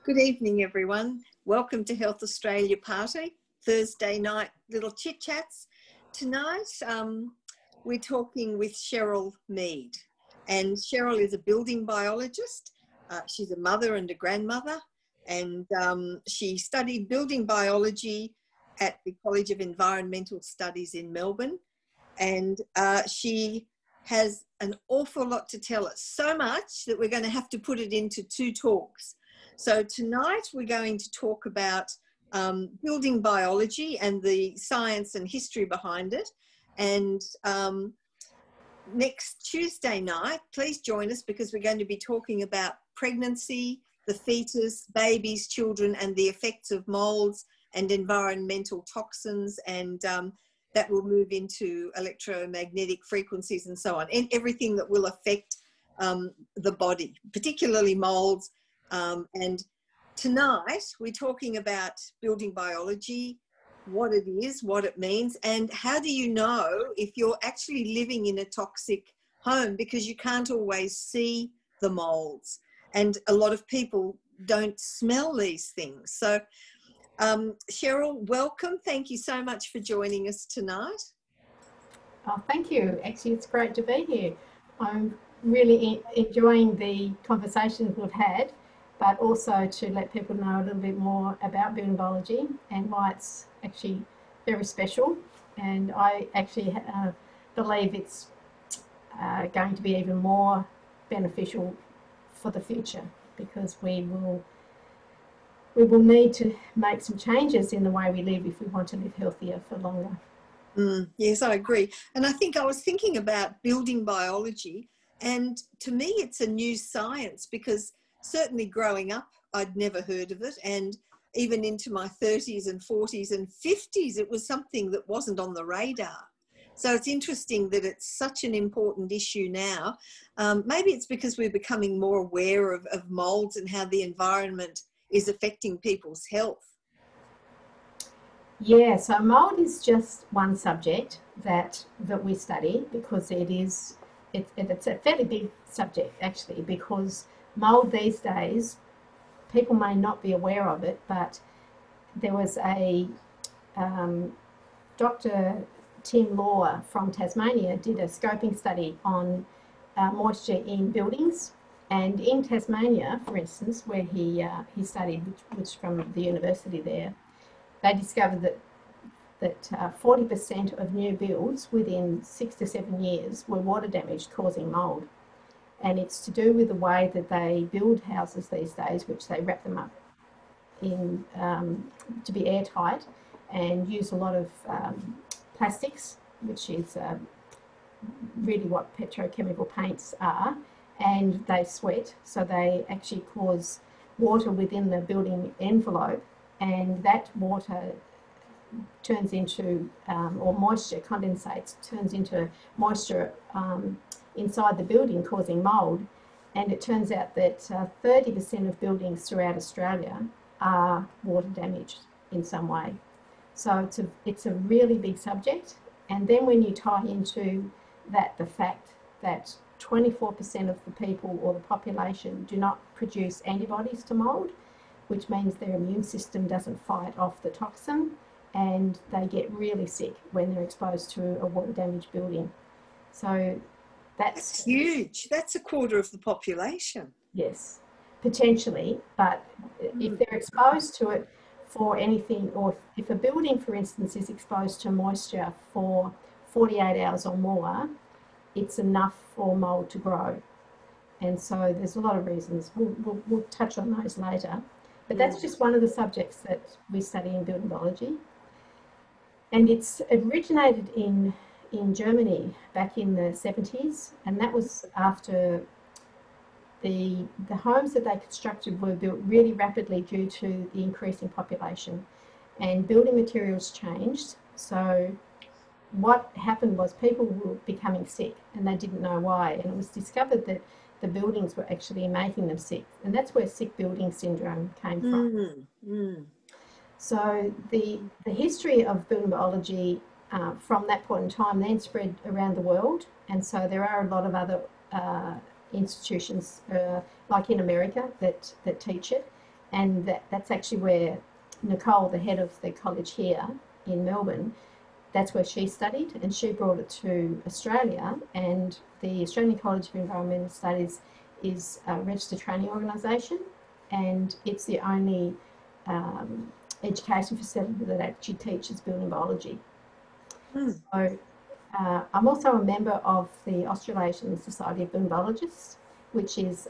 Good evening, everyone. Welcome to Health Australia Party, Thursday night little chit chats. Tonight, we're talking with Cheryl Mead, and Cheryl is a building biologist. She's a mother and a grandmother, and she studied building biology at the College of Environmental Studies in Melbourne, and she has an awful lot to tell us, so much that we're going to have to put it into two talks. So tonight we're going to talk about building biology and the science and history behind it. And next Tuesday night, please join us because we're going to be talking about pregnancy, the fetus, babies, children, and the effects of moulds and environmental toxins, and that will move into electromagnetic frequencies and so on, and everything that will affect the body, particularly moulds. And tonight we're talking about building biology, what it is, what it means, and how do you know if you're actually living in a toxic home, because you can't always see the moulds, and a lot of people don't smell these things. So Cheryl, welcome. Thank you so much for joining us tonight. Oh, thank you. Actually, it's great to be here. I'm really enjoying the conversations we've had, but also to let people know a little bit more about building biology and why it's actually very special. And I actually believe it's going to be even more beneficial for the future, because we will need to make some changes in the way we live if we want to live healthier for longer. Yes, I agree. And I think I was thinking about building biology, and to me it's a new science, because certainly growing up I'd never heard of it, and even into my 30s and 40s and 50s it was something that wasn't on the radar. So it's interesting that it's such an important issue now. Maybe it's because we're becoming more aware of moulds and how the environment is affecting people's health. Yeah, so mould is just one subject that we study, because it's a fairly big subject actually, because mould these days, people may not be aware of it, but there was a Dr. Tim Law from Tasmania did a scoping study on moisture in buildings. And in Tasmania, for instance, where he studied, which from the university there, they discovered that 40% of new builds within 6 to 7 years were water damaged, causing mould. And it's to do with the way that they build houses these days, which they wrap them up in to be airtight, and use a lot of plastics, which is really what petrochemical paints are. And they sweat, so they actually cause water within the building envelope, and that water turns into, or moisture condensates, turns into moisture inside the building, causing mould. And it turns out that 30% of buildings throughout Australia are water damaged in some way. So it's a really big subject. And then when you tie into that the fact that 24% of the people or the population do not produce antibodies to mould, which means their immune system doesn't fight off the toxin, and they get really sick when they're exposed to a water damaged building. So that's huge. That's a quarter of the population. Yes, potentially. But if they're exposed to it for anything, or if a building, for instance, is exposed to moisture for 48 hours or more, it's enough for mould to grow. And so there's a lot of reasons. We'll touch on those later. But that's just one of the subjects that we study in building biology. And it's originated in Germany back in the 70s, and that was after the homes that they constructed were built really rapidly due to the increasing population, and building materials changed. So what happened was people were becoming sick and they didn't know why, and it was discovered that the buildings were actually making them sick, and that's where sick building syndrome came from. So the history of building biology from that point in time then spread around the world, and so there are a lot of other institutions like in America that teach it, And that's actually where Nicole, the head of the college here in Melbourne, that's where she studied, and she brought it to Australia. And the Australian College of Environmental Studies is a registered training organisation, and it's the only education facility that actually teaches building biology. Mm. So I'm also a member of the Australasian Society of Building Biologists, which is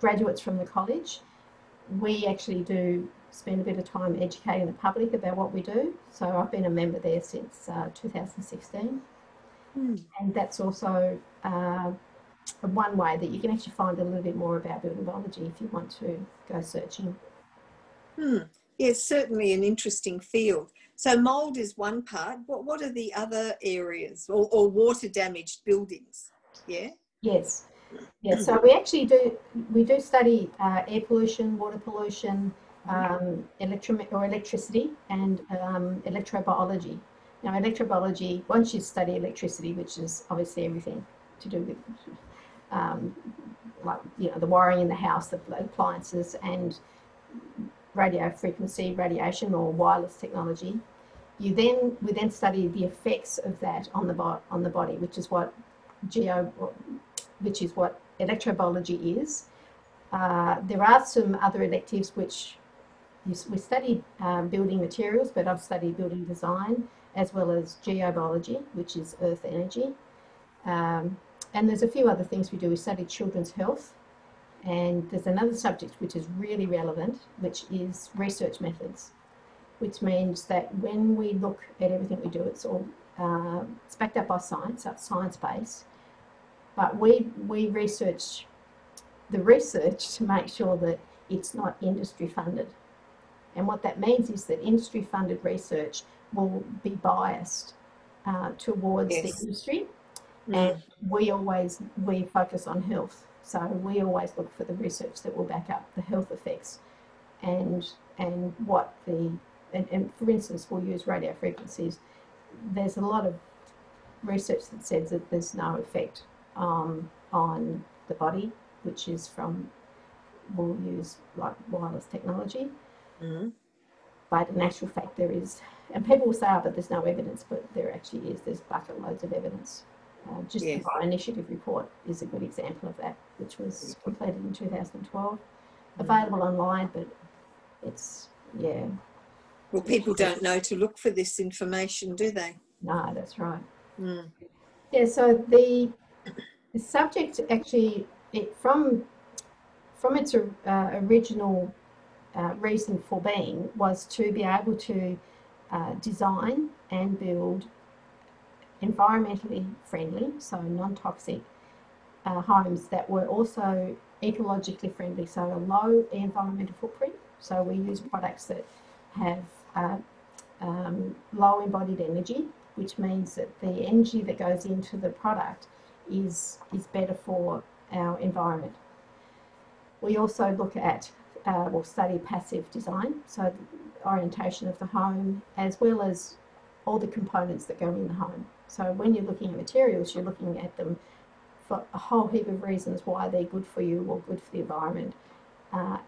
graduates from the college. We actually do spend a bit of time educating the public about what we do. So I've been a member there since 2016. Mm. And that's also one way that you can actually find a little bit more about building biology if you want to go searching. Yeah, it's certainly an interesting field. So mould is one part. What are the other areas, or water damaged buildings? Yeah. Yes. Yeah, so we actually do study air pollution, water pollution, electricity, and electrobiology. Now, electrobiology, once you study electricity, which is obviously everything to do with like, you know, the wiring in the house, the appliances, and radio frequency radiation or wireless technology, we then study the effects of that on the body, which is what electrobiology is. There are some other electives which we studied building materials, but I've studied building design as well as geobiology, which is earth energy. And there's a few other things we do. We study children's health, and there's another subject which is really relevant, which is research methods, which means that when we look at everything we do, it's all it's backed up by science, so it's science-based, but we research the research to make sure that it's not industry funded. And what that means is that industry funded research will be biased towards the industry. And we focus on health. So we always look for the research that will back up the health effects and what and for instance, we'll use radio frequencies. There's a lot of research that says that there's no effect on the body, which is we'll use like wireless technology. Mm-hmm. But in actual fact there is, and people will say, oh, but there's no evidence, but there actually is. There's bucket loads of evidence. The Bioinitiative report is a good example of that, which was completed in 2012. Available online, but it's, yeah. Well, people don't know to look for this information, do they? No, that's right. Mm. Yeah, so the subject actually, from its original reason for being was to be able to design and build environmentally friendly, so non-toxic homes that were also ecologically friendly, so a low environmental footprint. So we use products that have low embodied energy, which means that the energy that goes into the product is better for our environment. We also look at, we'll study passive design, so the orientation of the home, as well as all the components that go in the home. So when you're looking at materials, you're looking at them for a whole heap of reasons why they're good for you or good for the environment,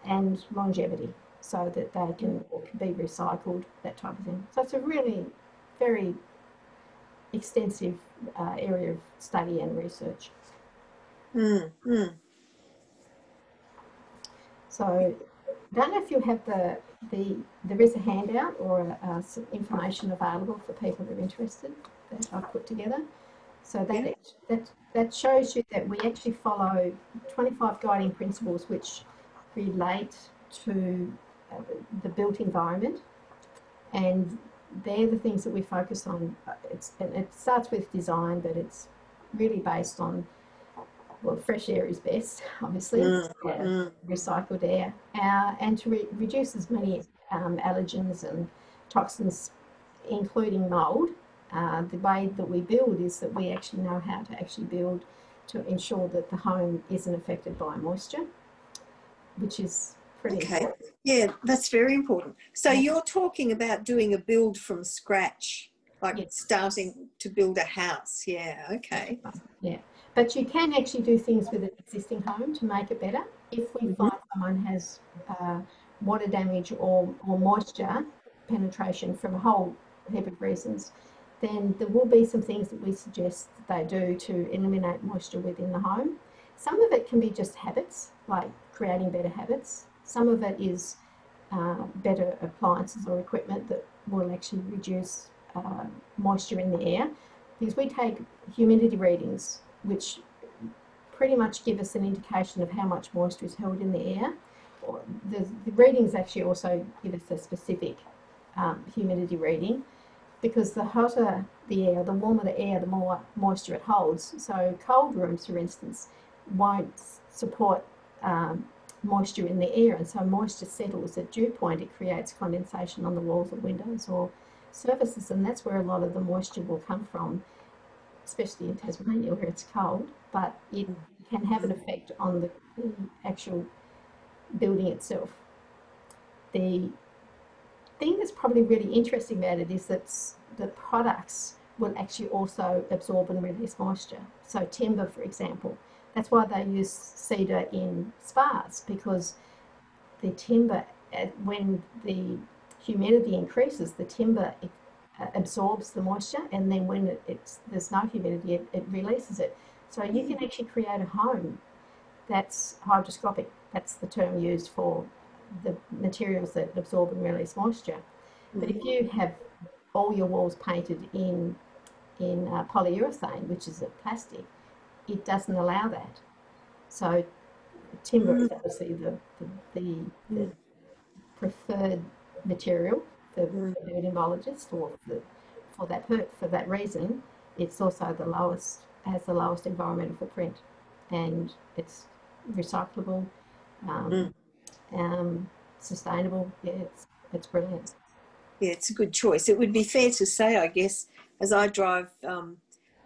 and longevity, so that they can be recycled, that type of thing. So it's a really very extensive area of study and research. So I don't know if you have there is a handout or some information available for people that are interested that I've put together. So that shows you that we actually follow 25 guiding principles which relate to the built environment, and they're the things that we focus on. It starts with design, but it's really based on, well, fresh air is best, obviously, recycled air, and to reduce as many allergens and toxins, including mould. The way that we build is that we actually know how to actually build to ensure that the home isn't affected by moisture, which is pretty important. Yeah, that's very important. So you're talking about doing a build from scratch, like starting to build a house. Yeah, okay. Yeah. But you can actually do things with an existing home to make it better. If we find someone has water damage or moisture penetration from a whole heap of reasons, then there will be some things that we suggest that they do to eliminate moisture within the home. Some of it can be just habits, like creating better habits. Some of it is better appliances or equipment that will actually reduce moisture in the air. Because we take humidity readings, which pretty much give us an indication of how much moisture is held in the air. The readings actually also give us a specific humidity reading, because the hotter the air, the warmer the air, the more moisture it holds. So cold rooms, for instance, won't support moisture in the air, and so moisture settles at dew point. It creates condensation on the walls of windows or surfaces, and that's where a lot of the moisture will come from, especially in Tasmania where it's cold, but it can have an effect on the actual building itself. The thing that's probably really interesting about it is that the products will actually also absorb and release moisture. So timber, for example, that's why they use cedar in spas, because the timber, when the humidity increases, the timber absorbs the moisture, and then when there's no humidity, it releases it. So you can actually create a home that's hygroscopic. That's the term used for the materials that absorb and release moisture. But if you have all your walls painted in polyurethane, which is a plastic, it doesn't allow that. So timber is obviously the preferred material for building biologists, or for that reason. It's also has the lowest environmental footprint, and it's recyclable, sustainable. Yeah, it's brilliant. Yeah, it's a good choice. It would be fair to say, I guess, as I drive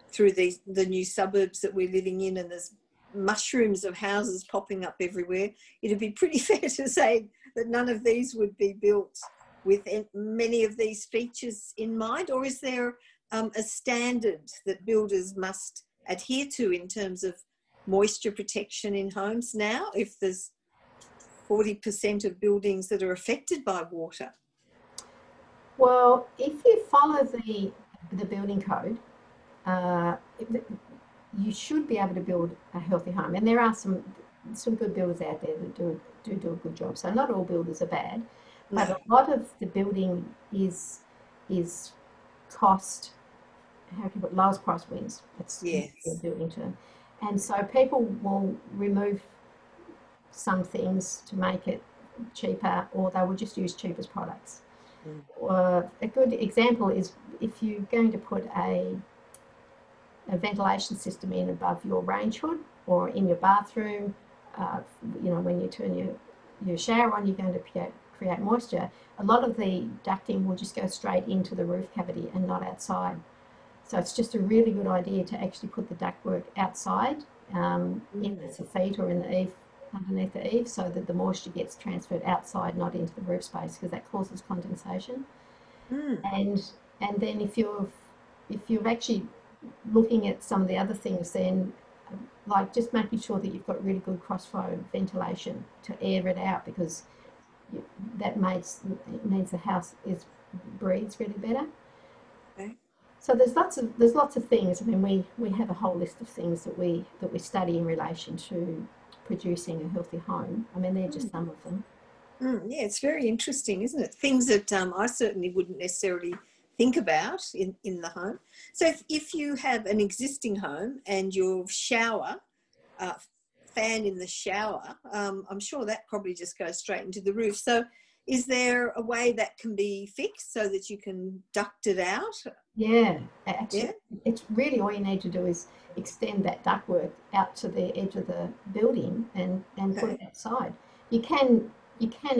through the new suburbs that we're living in, and there's mushrooms of houses popping up everywhere, it'd be pretty fair to say that none of these would be built with many of these features in mind. Or is there a standard that builders must adhere to in terms of moisture protection in homes now, if there's 40% of buildings that are affected by water? Well, if you follow the building code, you should be able to build a healthy home. And there are some good builders out there that do a good job. So not all builders are bad, but a lot of the building is cost, how can you put, lowest price wins. That's the building term. And so people will remove some things to make it cheaper, or they will just use cheapest products. A good example is if you're going to put a ventilation system in above your range hood or in your bathroom, when you turn your shower on, you're going to create moisture. A lot of the ducting will just go straight into the roof cavity and not outside. So it's just a really good idea to actually put the ductwork outside, in the soffit or in the eave, underneath the eave, so that the moisture gets transferred outside, not into the roof space, because that causes condensation. And then if you're actually looking at some of the other things, then like just making sure that you've got really good cross-flow ventilation to air it out, because that means the house breathes really better. Okay. So there's lots of things. I mean, we have a whole list of things that we study in relation to producing a healthy home. I mean, they're just some of them. Yeah, it's very interesting, isn't it? Things that I certainly wouldn't necessarily think about in the home. So if you have an existing home and your shower, fan in the shower, I'm sure that probably just goes straight into the roof. So is there a way that can be fixed so that you can duct it out? Yeah, actually, it's really all you need to do is extend that ductwork out to the edge of the building and put it outside. You can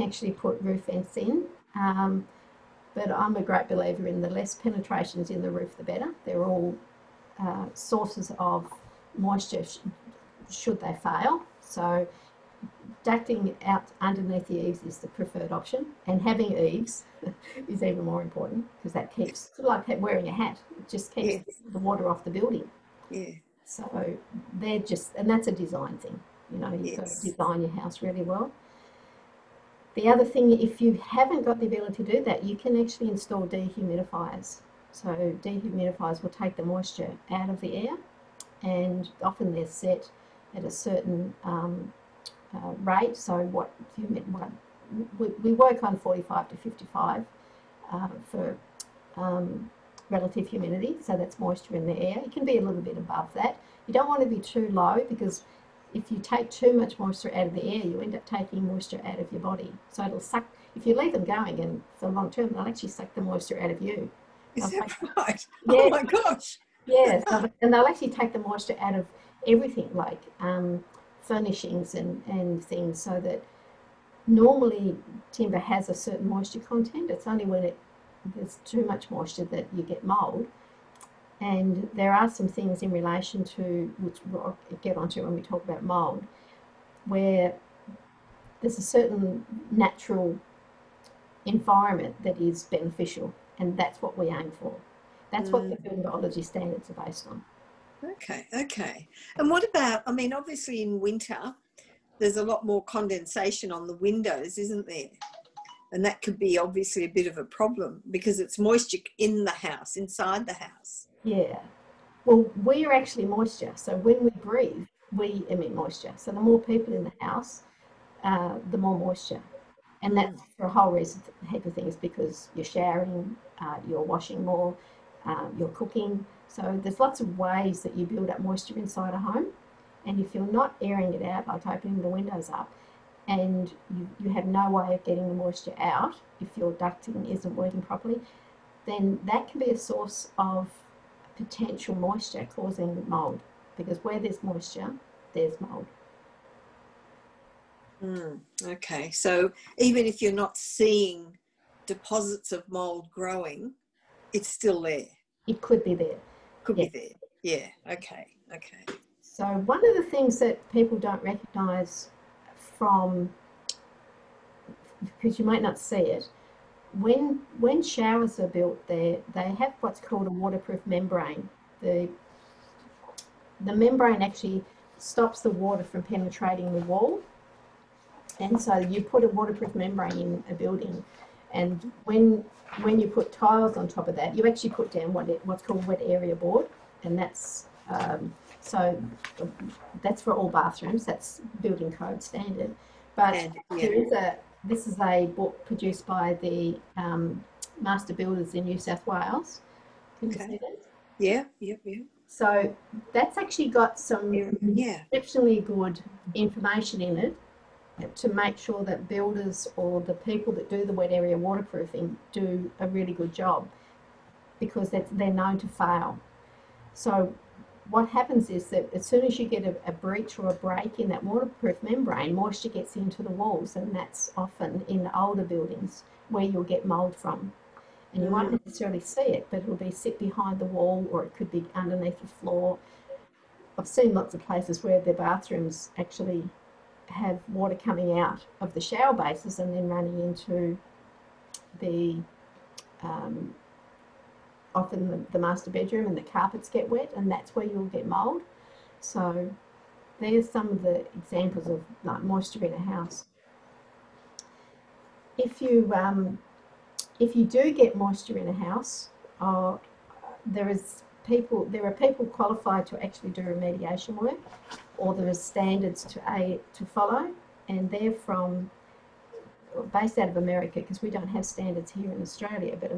actually put roof vents in, but I'm a great believer in the less penetrations in the roof, the better. They're all sources of moisture should they fail. So ducting out underneath the eaves is the preferred option, and having eaves is even more important, because that keeps, sort of like wearing a hat, it just keeps the water off the building. Yeah. So they're just, and that's a design thing. You know, you've got to Yes. design your house really well. The other thing, if you haven't got the ability to do that, you can actually install dehumidifiers. So dehumidifiers will take the moisture out of the air, and often they're set at a certain rate. So we work on 45 to 55 for relative humidity, so that's moisture in the air. It can be a little bit above that. You don't want to be too low, because if you take too much moisture out of the air, you end up taking moisture out of your body. So it'll suck, if you leave them going, and for long term, they'll actually suck the moisture out of you. Is that right? Yeah, Oh my gosh. yeah, and they'll actually take the moisture out of everything, like furnishings and things, so that normally timber has a certain moisture content. It's only when there's too much moisture that you get mould. And there are some things in relation to, which we'll get onto when we talk about mould, where there's a certain natural environment that is beneficial, and that's what we aim for. That's what the building biology standards are based on. Okay, okay. And what about, I mean, obviously in winter, there's a lot more condensation on the windows, isn't there? And that could be obviously a bit of a problem, because it's moisture in the house, inside the house. Yeah. Well, we're actually moisture. So when we breathe, we emit moisture. So the more people in the house, the more moisture. And that's for a whole heap of things, because you're showering, you're washing more, you're cooking. So there's lots of ways that you build up moisture inside a home. And if you're not airing it out, like opening the windows up, and you have no way of getting the moisture out, if your ducting isn't working properly, then that can be a source of potential moisture causing mould, because where there's moisture, there's mould. Okay, so even if you're not seeing deposits of mould growing, it's still there. It could be there. Could be there. Yeah, okay, okay. So one of the things that people don't recognise from, because you might not see it, when showers are built there, they have what's called a waterproof membrane. The membrane actually stops the water from penetrating the wall. And so you put a waterproof membrane in a building, and when you put tiles on top of that, you actually put down what's called wet area board, and that's so that's for all bathrooms. That's building code standard. But this is a book produced by the Master Builders in New South Wales. Can you see that? Yeah. So that's actually got some exceptionally good information in it to make sure that builders or the people that do the wet area waterproofing do a really good job, because they're known to fail. So what happens is that as soon as you get a breach or a break in that waterproof membrane, moisture gets into the walls, and that's often in the older buildings where you'll get mould from. And you won't necessarily see it, but it'll sit behind the wall, or it could be underneath the floor. I've seen lots of places where their bathrooms actually have water coming out of the shower bases and then running into the often the master bedroom, and the carpets get wet, and that's where you'll get mould. So there's some of the examples of like moisture in a house. If you do get moisture in a house, there are people qualified to actually do remediation work, or there are standards to follow, and they're based out of America, because we don't have standards here in Australia, but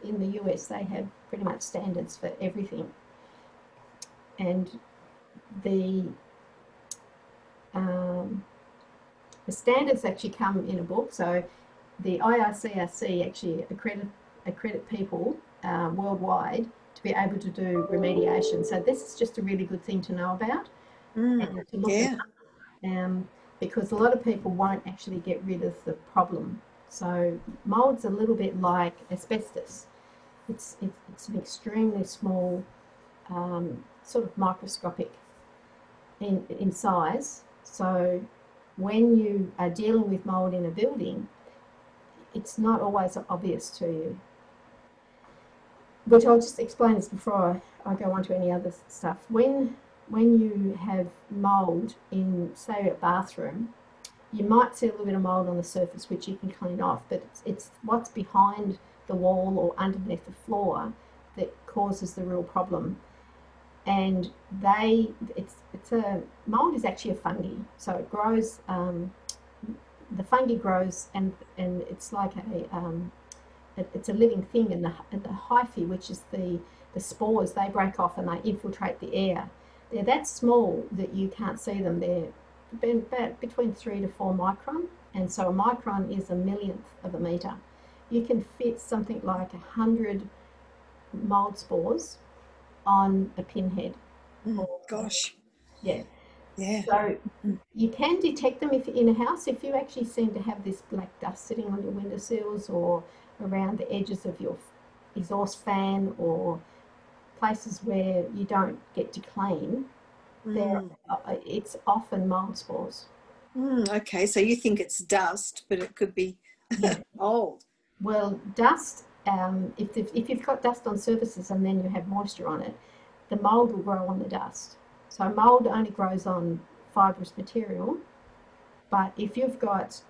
in the US they have pretty much standards for everything. And the standards actually come in a book. So the IRCRC actually accredit people worldwide to be able to do remediation. So this is just a really good thing to know about and to look at. Because a lot of people won't actually get rid of the problem. So mould's a little bit like asbestos. It's an extremely small, sort of microscopic in size. So when you are dealing with mould in a building, it's not always obvious to you. Which I'll just explain this before I go on to any other stuff. When when you have mould in, say, a bathroom, you might see a little bit of mould on the surface which you can clean off, but it's what's behind the wall or underneath the floor that causes the real problem. And mould is actually a fungi, so it grows. The fungi grows, and it's like it's a living thing, and the hyphae, which is the spores, they break off and they infiltrate the air. They're that small that you can't see them. They're about between 3 to 4 micron, and so a micron is a millionth of a meter. You can fit something like 100 mould spores on a pinhead. Gosh. Yeah. Yeah. So you can detect them if you're in a house. If you actually seem to have this black dust sitting on your windowsills or around the edges of your exhaust fan or places where you don't get to clean, it's often mould spores. Okay, so you think it's dust, but it could be mould. Well, dust, if you've got dust on surfaces and then you have moisture on it, the mould will grow on the dust. So mould only grows on fibrous material, but if you've got,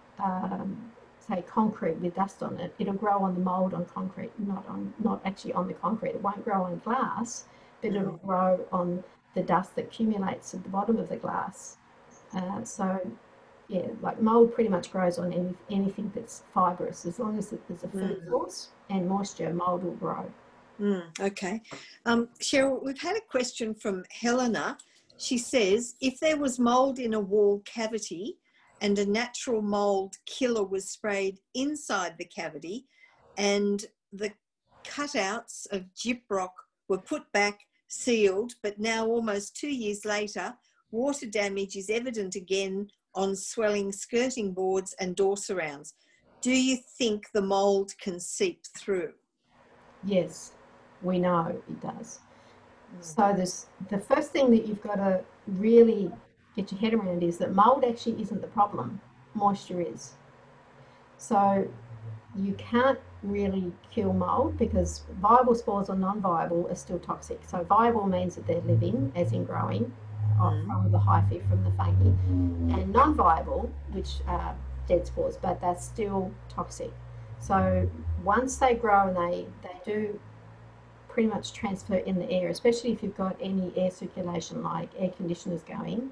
say, concrete with dust on it, it'll grow on the mould on concrete, not actually on the concrete. It won't grow on glass, but it'll grow on the dust that accumulates at the bottom of the glass. So, yeah, like mould pretty much grows on anything that's fibrous. As long as there's a food source and moisture, mould will grow. Okay. Cheryl, we've had a question from Helena. She says, if there was mould in a wall cavity and a natural mould killer was sprayed inside the cavity and the cutouts of gyprock were put back, sealed, but now almost 2 years later, water damage is evident again on swelling skirting boards and door surrounds. Do you think the mould can seep through? Yes, we know it does. So the first thing that you've got to really get your head around is that mould actually isn't the problem, moisture is. So you can't really kill mould because viable spores or non-viable are still toxic. So viable means that they're living, as in growing, from the hyphae, from the fungi, and non-viable, which are dead spores, but that's still toxic. So once they grow and they do pretty much transfer in the air, especially if you've got any air circulation like air conditioners going,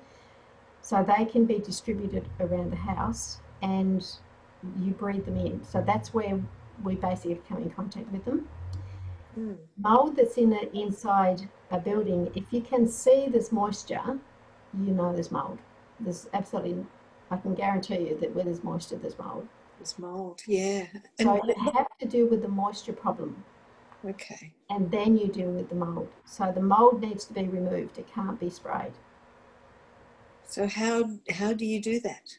so they can be distributed around the house and you breathe them in. So that's where we basically come in contact with them. Mould that's inside a building, if you can see there's moisture, you know there's mould. There's absolutely, I can guarantee you that where there's moisture, there's mould. There's mould, yeah. So you have to deal with the moisture problem. Okay. And then you deal with the mould. So the mould needs to be removed. It can't be sprayed. So how do you do that?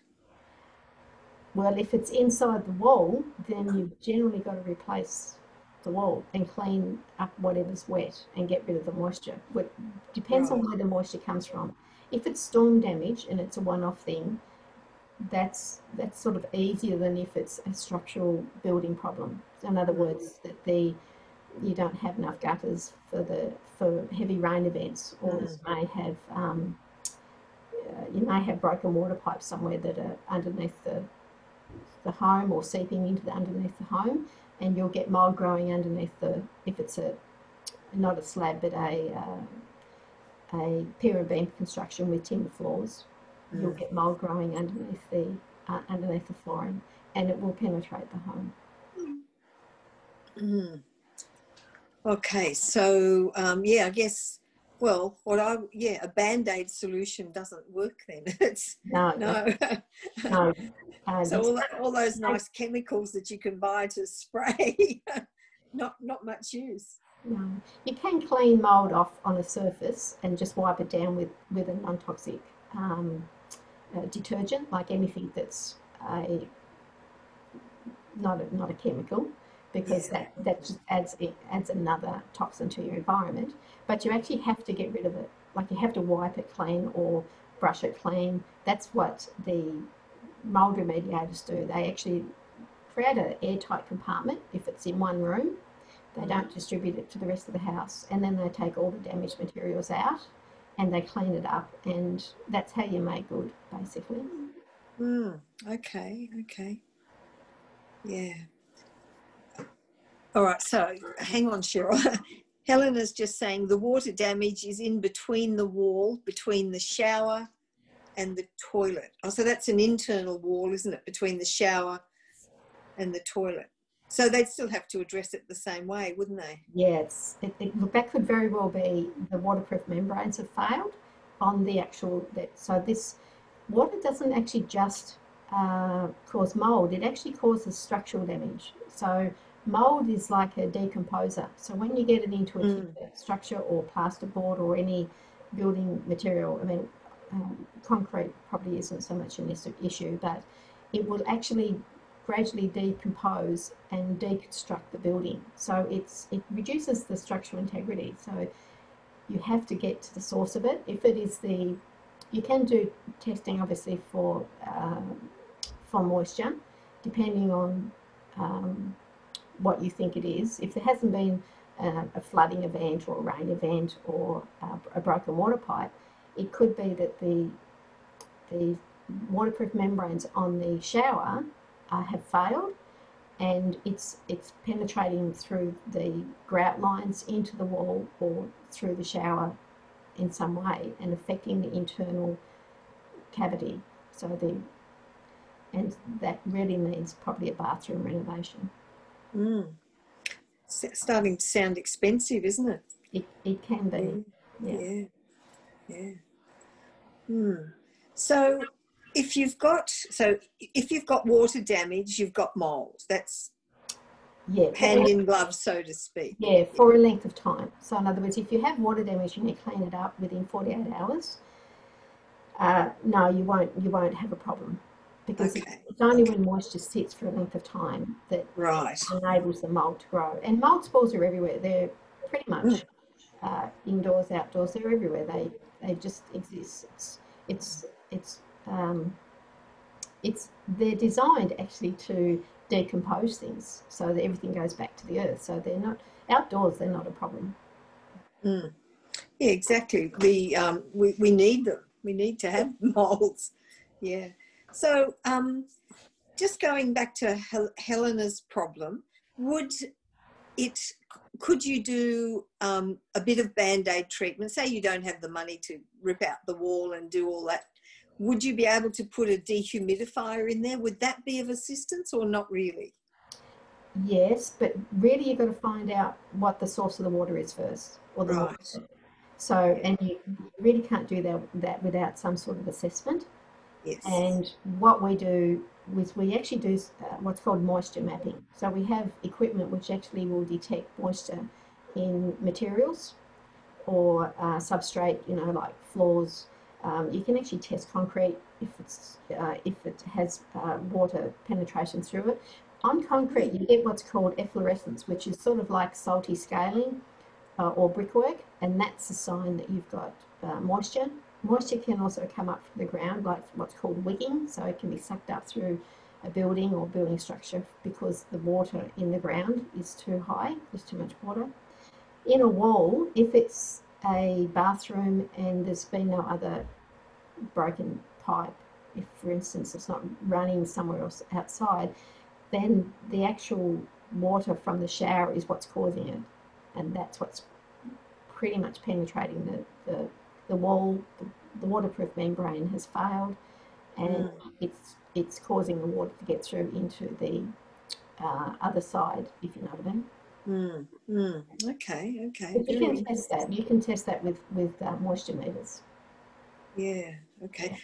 Well, if it's inside the wall, then you've generally got to replace the wall and clean up whatever's wet and get rid of the moisture. It depends on where the moisture comes from. If it's storm damage and it's a one-off thing, that's sort of easier than if it's a structural building problem. In other words, that you don't have enough gutters for heavy rain events, or you may have broken water pipes somewhere that are underneath the home or seeping into underneath the home, and you'll get mould growing underneath if it's not a slab but a pier and beam construction with timber floors, you'll get mould growing underneath the flooring, and it will penetrate the home. Okay, so I guess, well, a Band-Aid solution doesn't work then. It's no. So all those nice chemicals that you can buy to spray, not much use. No, you can clean mould off on a surface and just wipe it down with a non-toxic detergent, like anything that's not a chemical, because that just adds another toxin to your environment. But you actually have to get rid of it. Like you have to wipe it clean or brush it clean. That's what the mould remediators do. They actually create an airtight compartment if it's in one room. They don't distribute it to the rest of the house, and then they take all the damaged materials out and they clean it up, and that's how you make good, basically. Okay, okay. Yeah. All right, so hang on, Cheryl. Helena's just saying the water damage is in between the wall, between the shower and the toilet. Oh, so that's an internal wall, isn't it, between the shower and the toilet? So they'd still have to address it the same way, wouldn't they? Yeah, look, that could very well be the waterproof membranes have failed on the actual, so this water doesn't actually just cause mould, it actually causes structural damage. So mould is like a decomposer. So when you get it into a structure or plasterboard or any building material, I mean, concrete probably isn't so much an issue, but it will actually gradually decompose and deconstruct the building. So it reduces the structural integrity. So you have to get to the source of it. If it is you can do testing obviously for moisture, depending on what you think it is. If there hasn't been a flooding event or a rain event or a broken water pipe, it could be that the waterproof membranes on the shower have failed, and it's penetrating through the grout lines into the wall or through the shower in some way and affecting the internal cavity. And that really needs probably a bathroom renovation. It's starting to sound expensive, isn't it? It can be. Yeah. So if you've got water damage, you've got mould. That's hand in glove, so to speak. Yeah, for a length of time. So in other words, if you have water damage and you clean it up within 48 hours, no, you won't have a problem, because it's only when moisture sits for a length of time that enables the mould to grow. And mould spores are everywhere. They're pretty much indoors, outdoors. They're everywhere. They just exist. They're designed actually to decompose things so that everything goes back to the earth. So they're not outdoors. They're not a problem. Yeah, exactly. We need them. We need to have moulds. Yeah. So just going back to Helena's problem, could you do a bit of Band-Aid treatment? Say you don't have the money to rip out the wall and do all that. Would you be able to put a dehumidifier in there? Would that be of assistance or not really? Yes, but really you've got to find out what the source of the water is first, or the water. So, and you really can't do that without some sort of assessment. Yes. And what we do is we actually do what's called moisture mapping. So we have equipment which actually will detect moisture in materials or substrate, like floors. You can actually test concrete if it has water penetration through it. On concrete, you get what's called efflorescence, which is sort of like salty scaling or brickwork, and that's a sign that you've got moisture. Moisture can also come up from the ground, like what's called wigging, so it can be sucked up through a building or building structure because the water in the ground is too high, there's too much water. In a wall, if it's a bathroom and there's been no other broken pipe, if for instance it's not running somewhere else outside, then the actual water from the shower is what's causing it, and that's what's pretty much penetrating the wall. The waterproof membrane has failed, and it's causing the water to get through into the other side, if you know what I mean. Okay. But you can test that. You can test that with moisture meters. Yeah. Okay.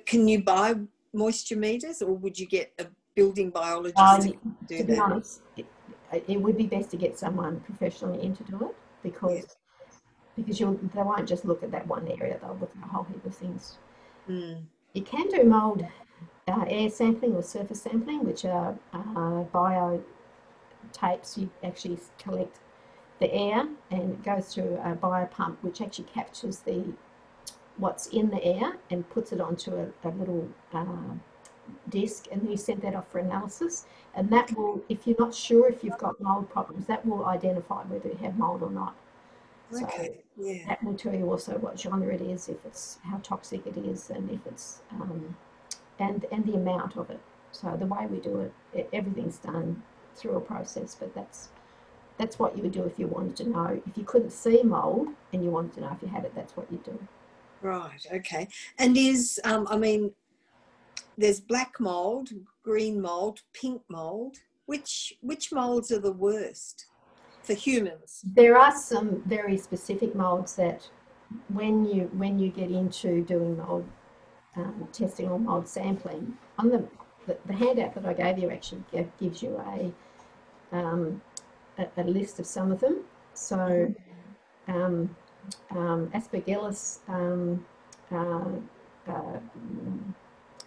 Can you buy moisture meters, or would you get a building biologist to do that? To be honest, it would be best to get someone professionally in to do it, because they won't just look at that one area, they'll look at a whole heap of things. You can do mould air sampling or surface sampling, which are bio tapes. You actually collect the air and it goes through a biopump, which actually captures what's in the air and puts it onto a little disc, and then you send that off for analysis, and that will, if you're not sure if you've got mould problems, that will identify whether you have mould or not. So Yeah. that will tell you also what genre it is, if it's how toxic it is, and if it's and the amount of it. So the way we do it, everything's done through a process, but that's what you would do if you wanted to know. If you couldn't see mould and you wanted to know if you had it, that's what you do. Right. Okay. And is I mean, there's black mould, green mould, pink mould. Which moulds are the worst for humans? There are some very specific moulds that when you get into doing mould testing or mould sampling, on the handout that I gave you actually gives you a list of some of them. So Aspergillus,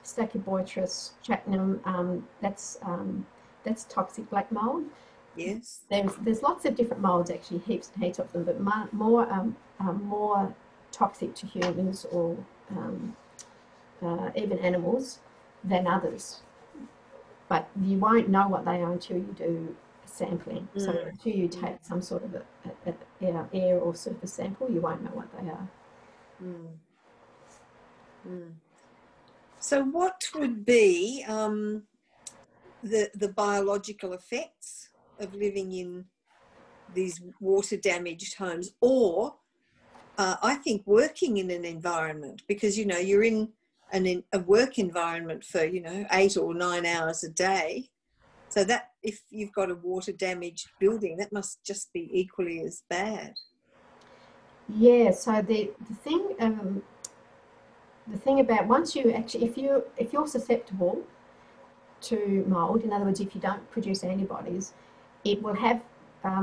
Stachybotrys, Chatnam, that's toxic black mould. Yes. There's lots of different moulds, actually, heaps and heaps of them, but more toxic to humans or even animals than others. But you won't know what they are until you do sampling. So until you take some sort of a air or surface sample, you won't know what they are. So what would be the biological effects of living in these water damaged homes, or I think working in an environment, because you're in a work environment for 8 or 9 hours a day, so that if you've got a water damaged building, that must just be equally as bad. Yeah, so the thing about, once you actually, if you're susceptible to mould, in other words, if you don't produce antibodies, it will have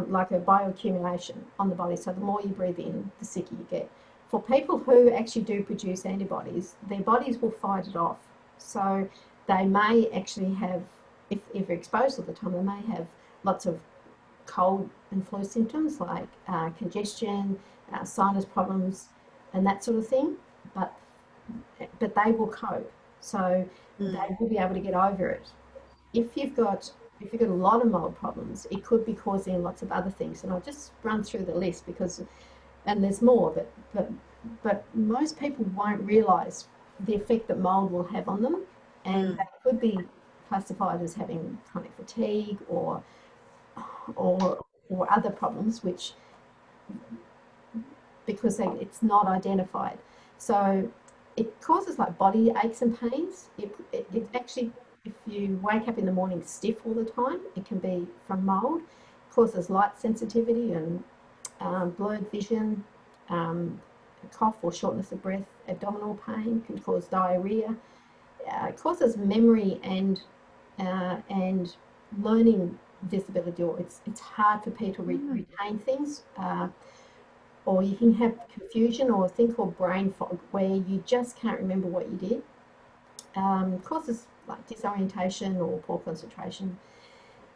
like a bioaccumulation on the body. So the more you breathe in, the sicker you get. For people who actually do produce antibodies, their bodies will fight it off. So they may actually have, if they're exposed all the time, they may have lots of cold and flu symptoms like congestion, sinus problems, and that sort of thing. But they will cope. So they will be able to get over it. If you've got a lot of mold problems, it could be causing lots of other things. And I'll just run through the list and there's more, but most people won't realise the effect that mold will have on them, and that could be classified as having chronic fatigue or other problems, which because it's not identified. So it causes like body aches and pains. It actually, if you wake up in the morning stiff all the time, it can be from mould. It causes light sensitivity and blurred vision, cough or shortness of breath, abdominal pain, can cause diarrhea. It causes memory and learning disability, or it's hard for people to retain things. Or you can have confusion or a thing called brain fog, where you just can't remember what you did. Causes like disorientation or poor concentration,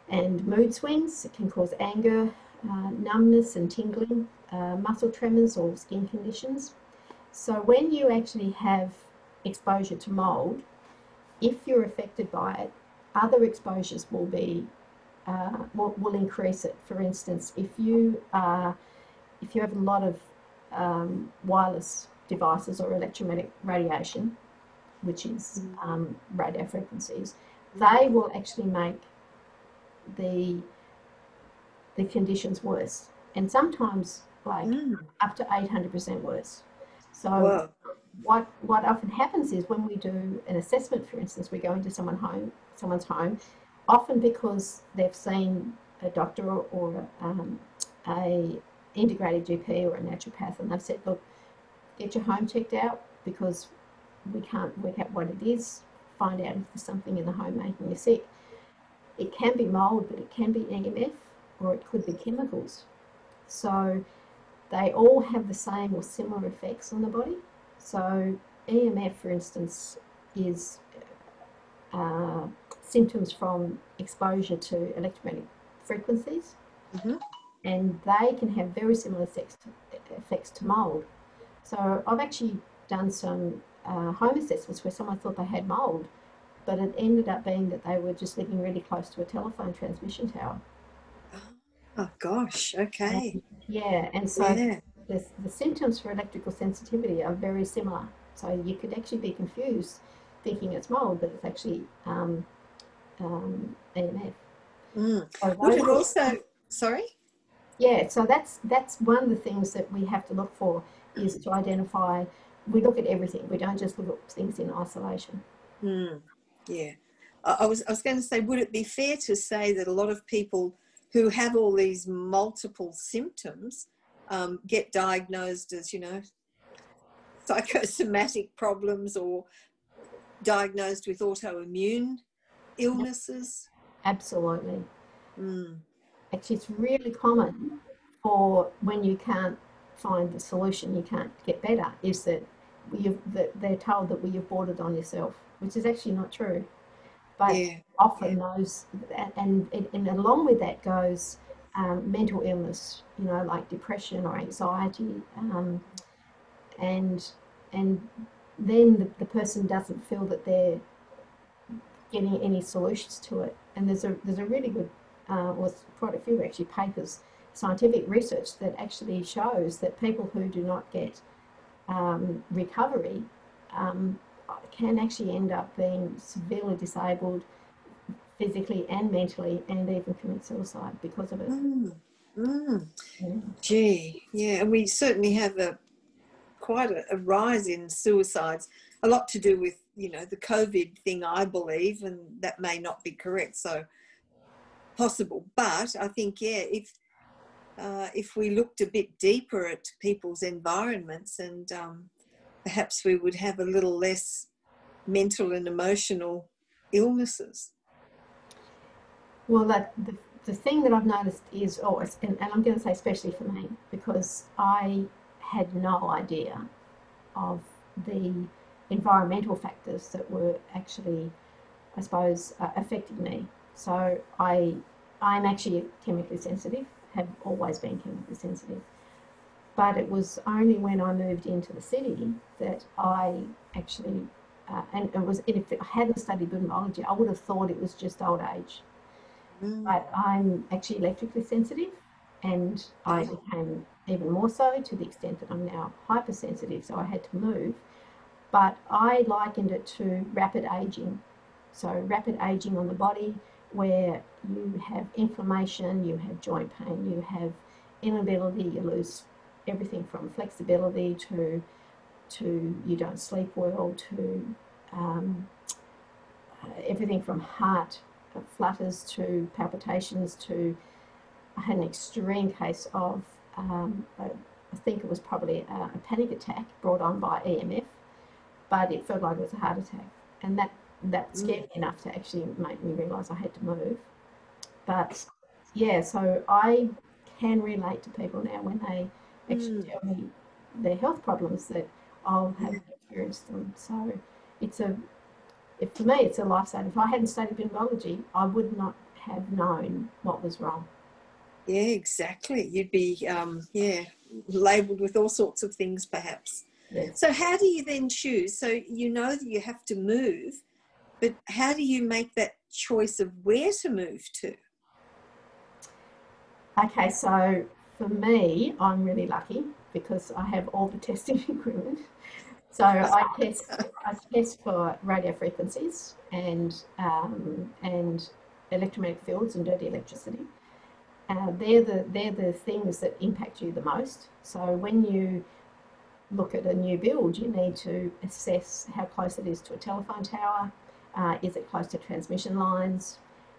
and mood swings. It can cause anger, numbness and tingling, muscle tremors or skin conditions. So when you actually have exposure to mould, if you're affected by it, other exposures will increase it. For instance, if you have a lot of wireless devices or electromagnetic radiation, which is radio frequencies, they will actually make the conditions worse, and sometimes like up to 800% worse. So what often happens is when we do an assessment, for instance, we go into someone's home, often because they've seen a doctor or a integrated GP or a naturopath, and they've said, look, get your home checked out because we can't work out what it is, find out if there's something in the home making you sick. It can be mould, but it can be EMF, or it could be chemicals. So they all have the same or similar effects on the body. So EMF, for instance, is symptoms from exposure to electromagnetic frequencies, and they can have very similar effects to mould. So I've actually done some home assessments where someone thought they had mould, but it ended up being that they were just living really close to a telephone transmission tower. Oh gosh, okay. And so the symptoms for electrical sensitivity are very similar. So you could actually be confused thinking it's mold, but it's actually EMF. So Would it also, sorry? Yeah, so that's one of the things that we have to look for, is to identify. We look at everything. We don't just look at things in isolation. Yeah. I was going to say, would it be fair to say that a lot of people who have all these multiple symptoms get diagnosed as, psychosomatic problems, or diagnosed with autoimmune illnesses? Absolutely. Mm. Actually, it's really common for when you can't find the solution, you can't get better, is that they're told that you've brought it on yourself, which is actually not true. But often those, and along with that goes mental illness, like depression or anxiety, and and then the person doesn't feel that they're getting any solutions to it. And there's a really good, well, quite a few actually papers, scientific research that actually shows that people who do not get recovery can actually end up being severely disabled physically and mentally, and even commit suicide because of it. Yeah. Gee, yeah, and we certainly have quite a rise in suicides, a lot to do with, the COVID thing, I believe, and that may not be correct, so possible. But I think, if we looked a bit deeper at people's environments, and perhaps we would have a little less mental and emotional illnesses. Well, the thing that I've noticed is, and I'm going to say especially for me, because I had no idea of the environmental factors that were actually, I suppose, affecting me. So I'm actually chemically sensitive, have always been chemically sensitive. But it was only when I moved into the city that I actually, and it was, if I hadn't studied biology, I would have thought it was just old age. But I'm actually electrically sensitive, and I became even more so, to the extent that I'm now hypersensitive, so I had to move. But I likened it to rapid aging. So rapid aging on the body, where you have inflammation, you have joint pain, you have inability, you lose everything from flexibility to you don't sleep well, to everything from heart flutters to palpitations to, I had an extreme case of, I think it was probably a panic attack brought on by EMF, but it felt like it was a heart attack. And that scared me enough to actually make me realise I had to move. But yeah, so I can relate to people now when they actually tell me their health problems, that I'll have experienced them. So for me, it's a lifesaver. If I hadn't studied biology, I would not have known what was wrong. Yeah, exactly. You'd be, labelled with all sorts of things, perhaps. Yes. So how do you then choose? So you know that you have to move, but how do you make that choice of where to move to? Okay, so for me, I'm really lucky because I have all the testing equipment. So I test for radio frequencies and electromagnetic fields and dirty electricity. They're the things that impact you the most. So when you look at a new build, you need to assess how close it is to a telephone tower. Is it close to transmission lines?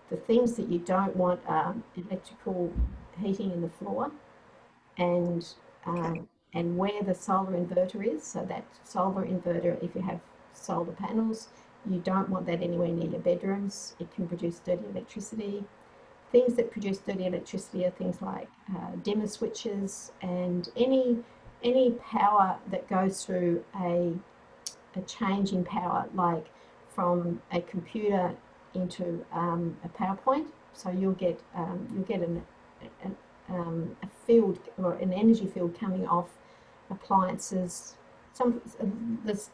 The things that you don't want are electrical heating in the floor, and and where the solar inverter is. So that solar inverter, if you have solar panels, you don't want that anywhere near your bedrooms. It can produce dirty electricity. Things that produce dirty electricity are things like dimmer switches, and any power that goes through a change in power, like from a computer into a PowerPoint. So you'll get a field, or an energy field, coming off appliances. It's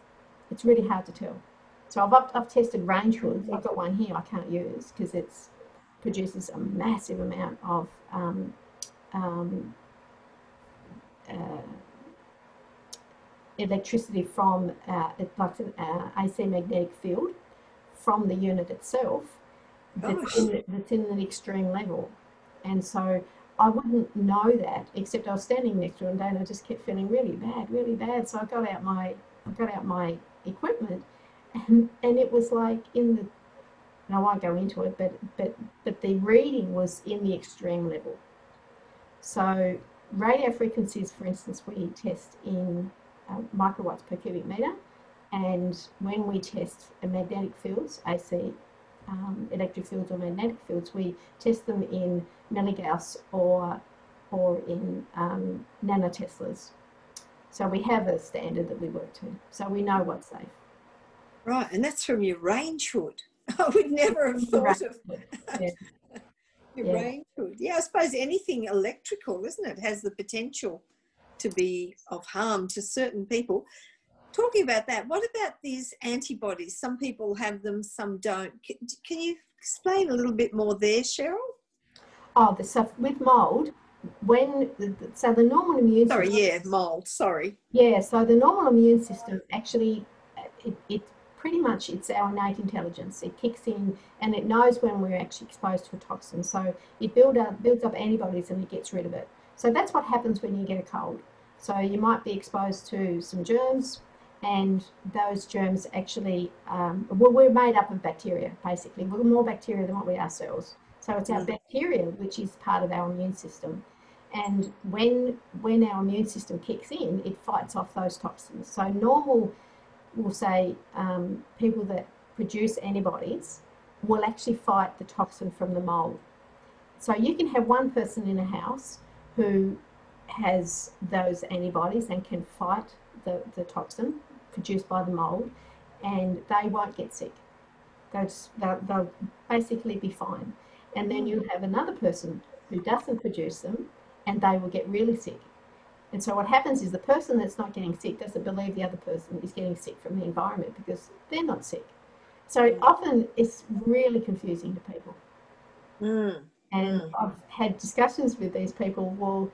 really hard to tell. So I've tested range hoods. I've got one here I can't use because it produces a massive amount of electricity from like an AC magnetic field from the unit itself that's in an extreme level. And so I wouldn't know that, except I was standing next to it one day and I just kept feeling really bad. So I got out my equipment, and it was like in the, and I won't go into it, but the reading was in the extreme level. So radio frequencies, for instance, we test in microwatts per cubic meter, and when we test magnetic fields, AC electric fields or magnetic fields, we test them in milligauss or in nanoteslas. So we have a standard that we work to, so we know what's safe. Right, and that's from your range hood. I would never have thought of that. Your range hood. Yeah, I suppose anything electrical, isn't it, has the potential to be of harm to certain people. Talking about that, what about these antibodies? Some people have them, some don't. Can you explain a little bit more there, Cheryl? Oh, the stuff with mould, so the normal immune system... Sorry, yeah, mould, sorry. Yeah, so the normal immune system actually, it pretty much, it's our innate intelligence. It kicks in and it knows when we're actually exposed to a toxin. So it builds up antibodies and it gets rid of it. So that's what happens when you get a cold. So you might be exposed to some germs, and those germs actually, well, we're made up of bacteria, basically. We're more bacteria than what we are cells. So it's our bacteria which is part of our immune system. And when our immune system kicks in, it fights off those toxins. So normal, we'll say, people that produce antibodies will actually fight the toxin from the mould. So you can have one person in a house who has those antibodies and can fight the toxin produced by the mould, and they won't get sick. They'll basically be fine. And then you have another person who doesn't produce them, and they will get really sick. And so what happens is the person that's not getting sick doesn't believe the other person is getting sick from the environment because they're not sick. So often it's really confusing to people. And I've had discussions with these people. Well,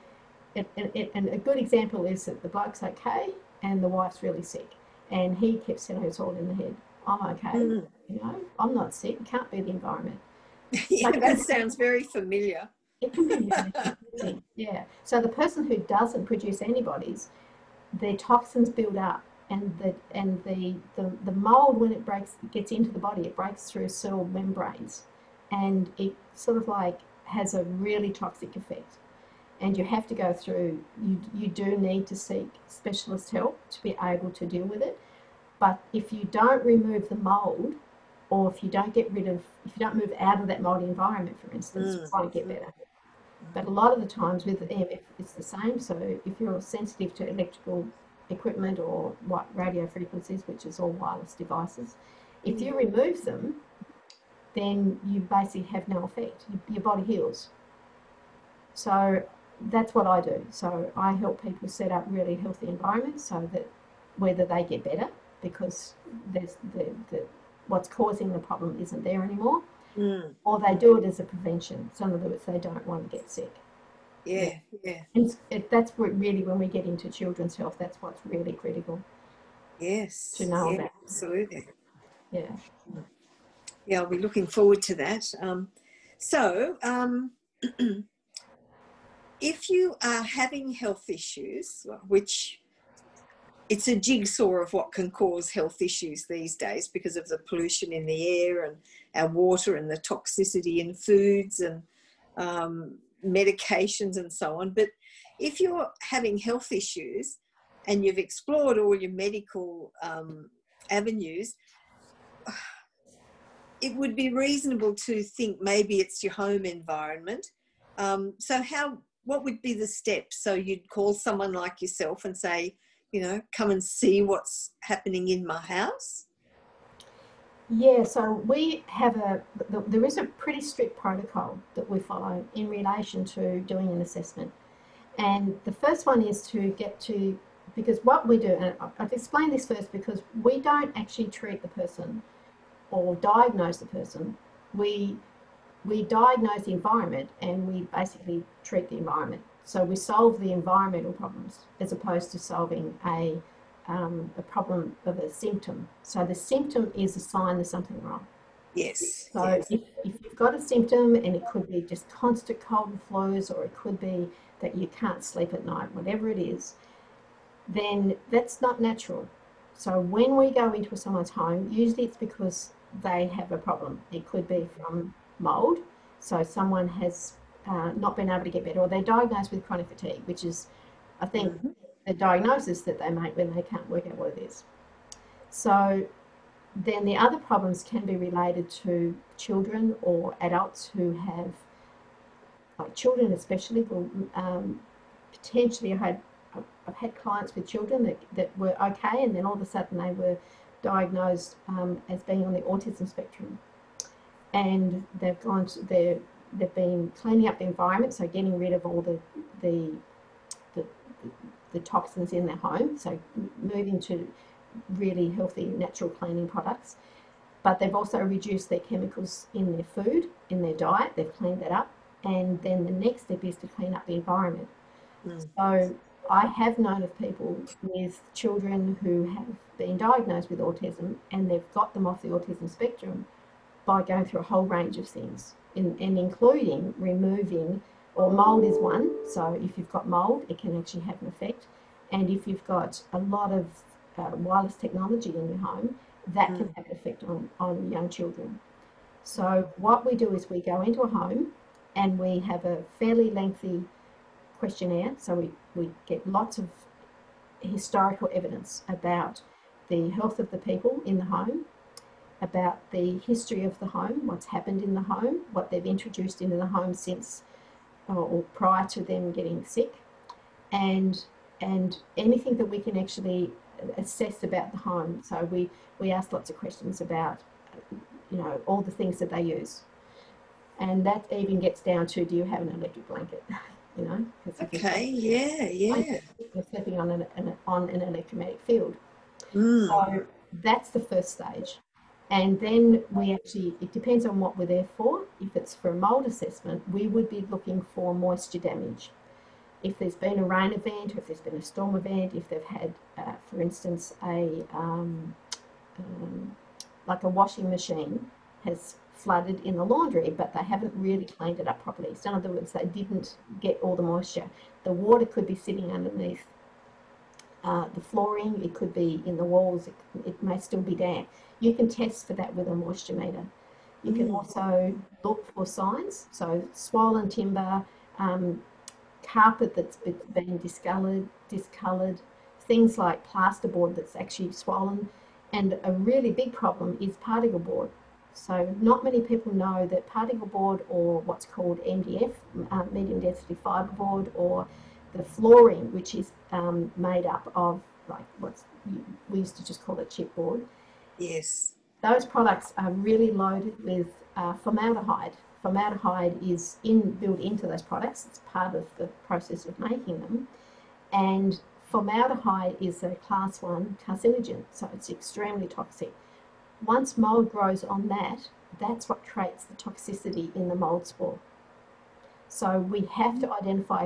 and a good example is that the bloke's okay and the wife's really sick, and he kept saying it's all in the head. I'm okay, you know, I'm not sick. It can't be the environment. Yeah, that sounds very familiar. It can be really confusing, yeah. So the person who doesn't produce antibodies, their toxins build up, and the mold, when it gets into the body, it breaks through cell membranes, and it sort of like has a really toxic effect. And you have to go through, you do need to seek specialist help to be able to deal with it. But if you don't remove the mold, or if you don't move out of that moldy environment, for instance, it won't get better. But a lot of the times with EMF, it's the same. So if you're sensitive to electrical equipment or radio frequencies, which is all wireless devices, if you remove them, then you basically have no effect. Your body heals. So that's what I do. So I help people set up really healthy environments so that whether they get better because there's what's causing the problem isn't there anymore, or they do it as a prevention. So in other words, they don't want to get sick. Yeah. And that's really, when we get into children's health, that's what's really critical. Yes. To know about. Absolutely. Yeah. Yeah, I'll be looking forward to that. If you are having health issues, which it's a jigsaw of what can cause health issues these days because of the pollution in the air and our water and the toxicity in foods and medications and so on. But if you're having health issues and you've explored all your medical avenues, it would be reasonable to think maybe it's your home environment. What would be the steps? So you'd call someone like yourself and say, you know, come and see what's happening in my house? Yeah, so we have there is a pretty strict protocol that we follow in relation to doing an assessment. And the first one is to get to, because what we do, and I'll explain this first, because we don't actually treat the person or diagnose the person. We diagnose the environment and we basically treat the environment. So we solve the environmental problems as opposed to solving a a problem of a symptom. So the symptom is a sign there's something wrong. Yes. So Yes. if you've got a symptom, and it could be just constant cold and flus, or it could be that you can't sleep at night, whatever it is, then that's not natural. So when we go into someone's home, usually it's because they have a problem. It could be from mould. So someone has not been able to get better, or they're diagnosed with chronic fatigue, which is, I think, the diagnosis that they make when they can't work out what it is. So then the other problems can be related to children or adults who have, like children especially, will potentially I've had clients with children that were okay, and then all of a sudden they were diagnosed as being on the autism spectrum, and they've been cleaning up the environment, so getting rid of all the toxins in their home, so moving to really healthy natural cleaning products. But they've also reduced their chemicals in their food, in their diet. They've cleaned that up, and then the next step is to clean up the environment. So I have known of people with children who have been diagnosed with autism, and they've got them off the autism spectrum by going through a whole range of things, and including removing, or mould is one. So if you've got mould, it can actually have an effect. And if you've got a lot of wireless technology in your home, that can have an effect on young children. So what we do is we go into a home and we have a fairly lengthy questionnaire. So we get lots of historical evidence about the health of the people in the home, about the history of the home, what's happened in the home, what they've introduced into the home since or prior to them getting sick, and anything that we can actually assess about the home. So we ask lots of questions about, all the things that they use, and that even gets down to, do you have an electric blanket? Okay. Yeah. You're sleeping on an electromagnetic field. Mm. So that's the first stage. And then it depends on what we're there for. If it's for a mould assessment, we would be looking for moisture damage. If there's been a rain event, or if there's been a storm event, if they've had, for instance, like a washing machine has flooded in the laundry, but they haven't really cleaned it up properly. So in other words, they didn't get all the moisture. The water could be sitting underneath the flooring, it could be in the walls, it may still be damp. You can test for that with a moisture meter. You can also look for signs, so swollen timber, carpet that's been discoloured, things like plasterboard that's actually swollen, and a really big problem is particle board. So not many people know that particle board, or what's called MDF, medium density fiberboard, or the flooring, which is made up of, like, we used to just call it chipboard. Yes. Those products are really loaded with formaldehyde. Formaldehyde is built into those products. It's part of the process of making them. And formaldehyde is a class 1 carcinogen, so it's extremely toxic. Once mould grows on that, that's what creates the toxicity in the mould spore. So we have to identify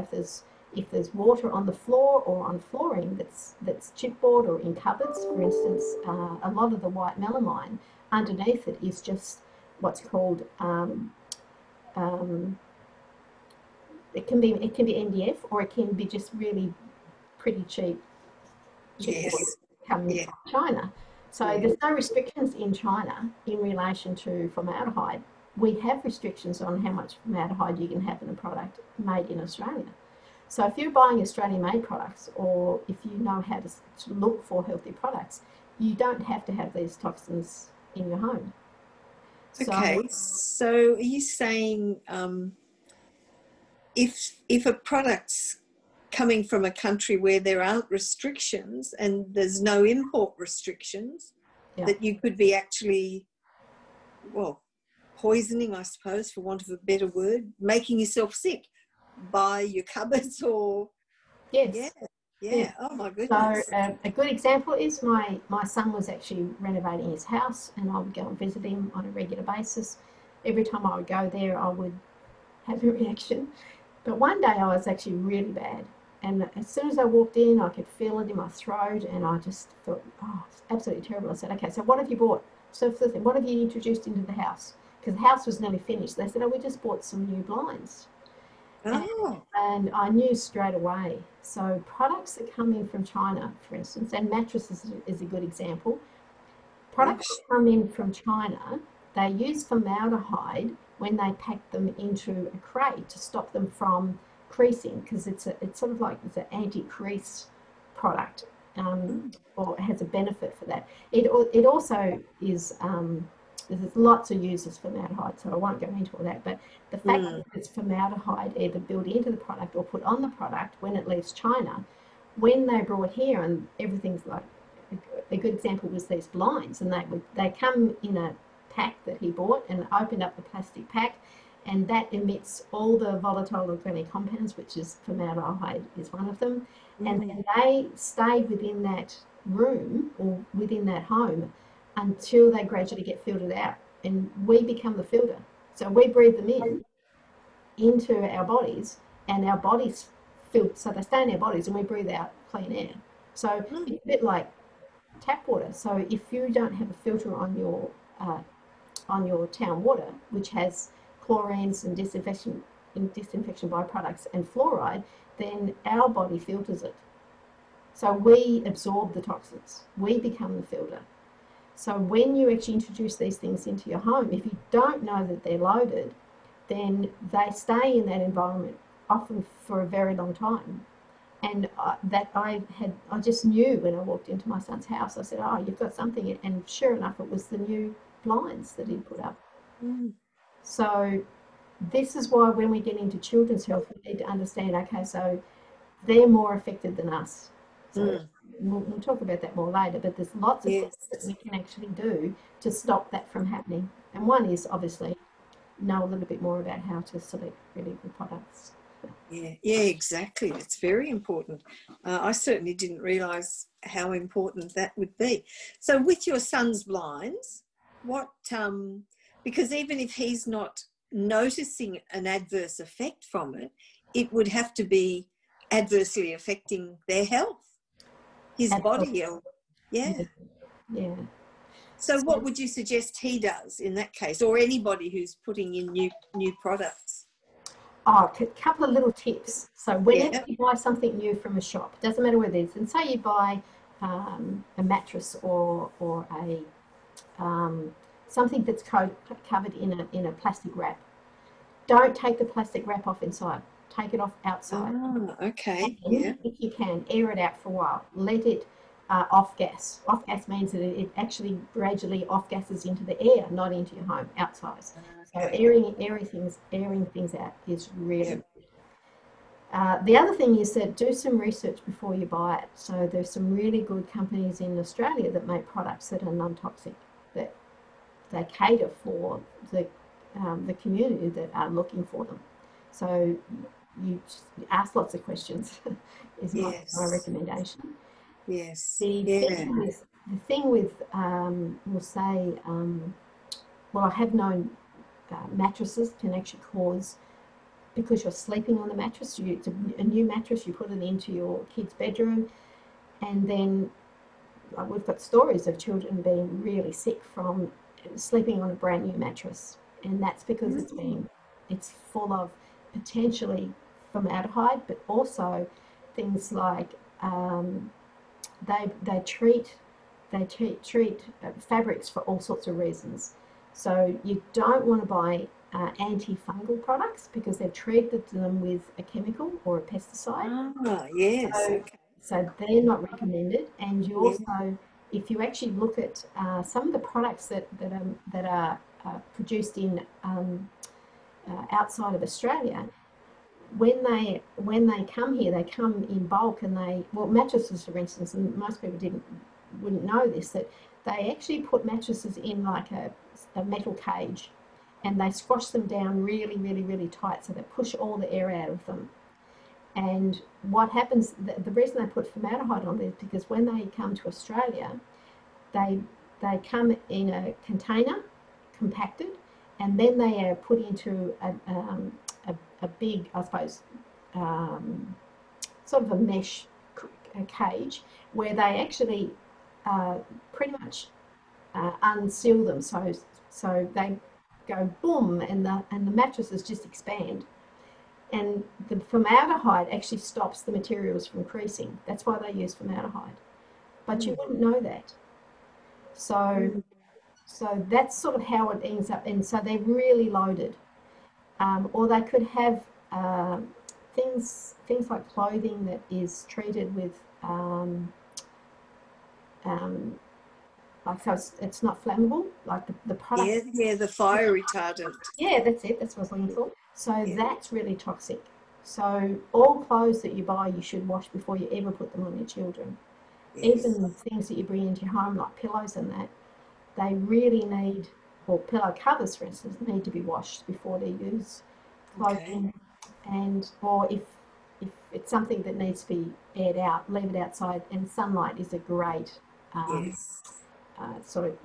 if there's water on the floor or on flooring that's chipboard, or in cupboards, for instance. A lot of the white melamine underneath it is just what's called it can be MDF, or it can be just really pretty cheap chipboard coming from China. So there's no restrictions in China in relation to formaldehyde. We have restrictions on how much formaldehyde you can have in a product made in Australia. So if you're buying Australian-made products, or if you know how to look for healthy products, you don't have to have these toxins in your home. Okay, so are you saying if a product's coming from a country where there aren't restrictions and there's no import restrictions, that you could be actually, poisoning, I suppose, for want of a better word, making yourself sick by your cupboards, or yes. Yeah. Oh my goodness. So a good example is my son was actually renovating his house, and I would go and visit him on a regular basis. Every time I would go there, I would have a reaction. But one day I was actually really bad, And as soon as I walked in, I could feel it in my throat, and I just felt, oh, it's absolutely terrible. I said, okay, so what have you bought? So what have you introduced into the house? Because the house was nearly finished. They said, oh, we just bought some new blinds. Oh, And I knew straight away. So products that come in from China, for instance, and mattresses is a good example. Products gosh. that come in from China, they use formaldehyde when they pack them into a crate to stop them from creasing, because it's sort of like it's an anti-crease product, Mm, or has a benefit for that. It also is, there's lots of uses for formaldehyde, so I won't go into all that. But the fact that mm, it's formaldehyde either built into the product or put on the product when it leaves China, when they brought here and everything's like, a good example was these blinds, and they come in a pack that he bought and opened up the plastic pack, and that emits all the volatile organic compounds, which is formaldehyde is one of them, and mm. then they stay within that room or within that home until they gradually get filtered out, and we become the filter. So we breathe them in into our bodies, and our bodies filter, so they stay in our bodies, and we breathe out clean air. So Mm. it's a bit like tap water. So if you don't have a filter on your town water, which has chlorines and disinfection byproducts and fluoride, then our body filters it. So we absorb the toxins. We become the filter. So when you actually introduce these things into your home, if you don't know that they're loaded, then they stay in that environment often for a very long time. And I just knew when I walked into my son's house. I said, "Oh, you've got something," and sure enough, it was the new blinds that he'd put up. Mm. So this is why when we get into children's health, we need to understand. Okay, so they're more affected than us. So Mm. we'll talk about that more later. But there's lots of things that Yes. we can actually do to stop that from happening. And one is obviously know a little bit more about how to select really good products. Yeah, yeah, exactly. It's very important. I certainly didn't realise how important that would be. So, with your son's blinds, what? Because even if he's not noticing an adverse effect from it, it would have to be adversely affecting their health, his Absolutely. body health. Yeah. Yeah. Yeah. So, what So would you suggest he does in that case, or anybody who's putting in new products? oh, a couple of little tips. So whenever Yeah. you buy something new from a shop, doesn't matter where it is, and say you buy a mattress or a something that's covered in a plastic wrap, don't take the plastic wrap off inside. Take it off outside. Ah, okay. Yeah. And if you can, air it out for a while. Let it off gas. Off gas means that it actually gradually off gases into the air, not into your home, outside. So Okay. airing things out is really. Yep. The other thing is that do some research before you buy it. So there's some really good companies in Australia that make products that are non-toxic, that they cater for the community that are looking for them. So you ask lots of questions is my Yes. recommendation. Yes. The Yeah. thing with we'll say, well, I have known mattresses can actually cause, because you're sleeping on the mattress, it's a new mattress, you put it into your kid's bedroom, and then we've got stories of children being really sick from sleeping on a brand new mattress, and that's because Mm. it's full of potentially formaldehyde, but also things like they treat fabrics for all sorts of reasons. So you don't want to buy antifungal products because they've treated them with a chemical or a pesticide. Ah, yes. So, Okay. so they're not recommended. And you Yeah. also, if you actually look at some of the products that are produced in outside of Australia, when they come here, they come in bulk, and mattresses, for instance, and most people wouldn't know this, that they actually put mattresses in like a metal cage, and they squash them down really, really, really tight, so they push all the air out of them. And what happens, the reason they put formaldehyde on this is because when they come to Australia, they they come in a container, compacted, and then they are put into a big, I suppose, um, sort of a mesh cage where they actually pretty much unseal them, so they go boom, and the mattresses just expand. And the formaldehyde actually stops the materials from creasing. That's why they use formaldehyde. But you wouldn't know that. So that's sort of how it ends up. And so they're really loaded. Or they could have things like clothing that is treated with like, so it's not flammable, like the product. Yeah, the fire retardant. Yeah, that's it. That's what I was looking for. So that's really toxic. So all clothes that you buy, you should wash before you ever put them on your children. Yes. Even things that you bring into your home, like pillows and that, they really need, or pillow covers, for instance, need to be washed before they use clothing. Okay. Or if it's something that needs to be aired out, leave it outside. And sunlight is a great sort of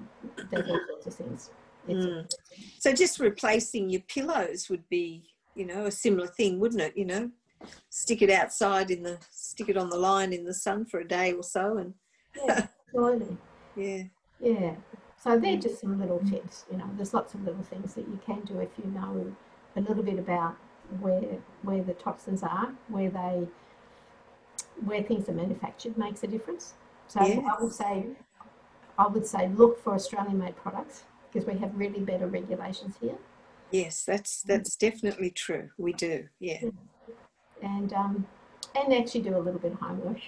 does all sorts of things. So just replacing your pillows would be, a similar thing, wouldn't it? Stick it outside stick it on the line in the sun for a day or so, and absolutely. Yeah. So they're just some little tips. There's lots of little things that you can do if you know a little bit about where the toxins are, where things are manufactured makes a difference. So I would say look for Australian-made products, because we have really better regulations here. Yes, that's definitely true. We do, And actually do a little bit of homework.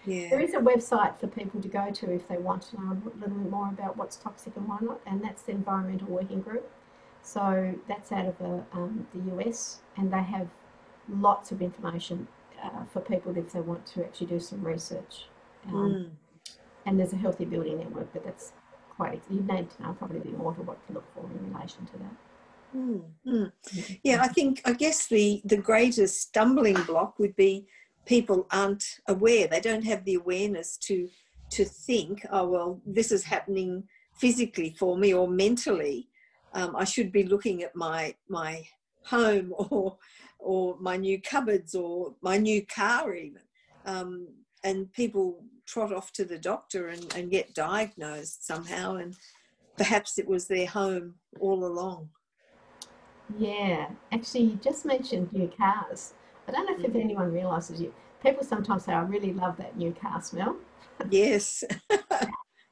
Yeah. There is a website for people to go to if they want to know a little bit more about what's toxic and why not, and that's the Environmental Working Group. So that's out of the US, and they have lots of information for people if they want to actually do some research. And there's a Healthy Building Network, but that's you need to know probably a bit more to what to look for in relation to that. Yeah, I guess the greatest stumbling block would be people aren't aware. They don't have the awareness to think, oh, well, this is happening physically for me or mentally. I should be looking at my home or my new cupboards or my new car even. And people trot off to the doctor and get diagnosed somehow, and perhaps it was their home all along. Yeah, actually, you just mentioned new cars. I don't know if anyone realises people sometimes say, I really love that new car smell. Yes.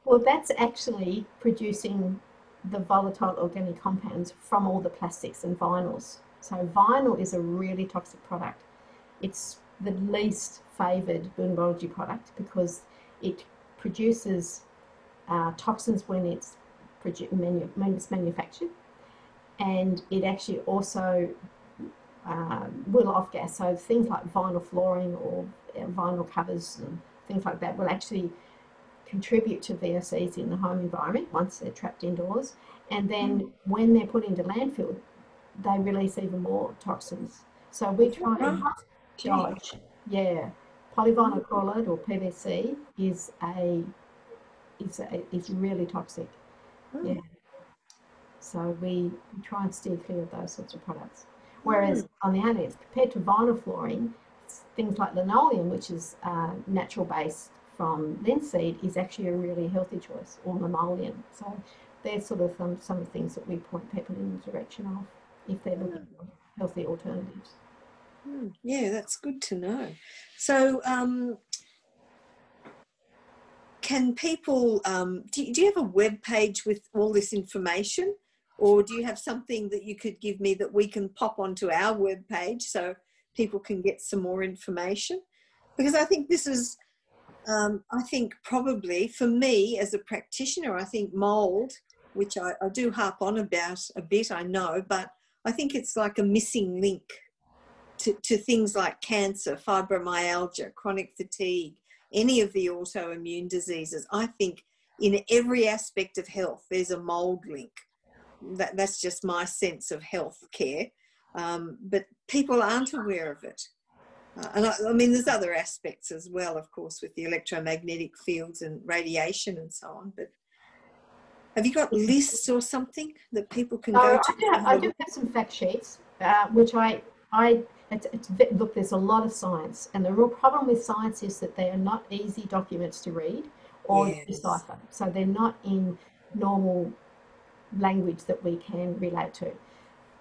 Well, that's actually producing the volatile organic compounds from all the plastics and vinyls. So vinyl is a really toxic product. It's the least favoured biology product because it produces toxins when it's manufactured, and it actually also will off gas. So things like vinyl flooring or vinyl covers and things like that will actually contribute to VOCs in the home environment once they're trapped indoors. And then when they're put into landfill, they release even more toxins. So we try and dodge. Yeah, polyvinyl chloride or PVC is really toxic. Yeah. So we try and steer clear of those sorts of products. Whereas on the other hand, compared to vinyl flooring, things like linoleum, which is natural based from linseed, is actually a really healthy choice, or mammalian. So they're sort of some of the things that we point people in the direction of if they're looking for healthy alternatives. Yeah, that's good to know. So can people, do you have a web page with all this information, or do you have something that you could give me that we can pop onto our web page so people can get some more information? Because I think this is, I think probably for me as a practitioner, I think mould, which I do harp on about a bit, I know, but I think it's like a missing link to things like cancer, fibromyalgia, chronic fatigue, any of the autoimmune diseases. I think in every aspect of health, there's a mould link. That's just my sense of health care. But people aren't aware of it. And I mean, there's other aspects as well, of course, with the electromagnetic fields and radiation and so on. But have you got lists or something that people can go to? I do have some fact sheets, which I look, there's a lot of science, and the real problem with science is that they are not easy documents to read or Yes. decipher. So they're not in normal language that we can relate to.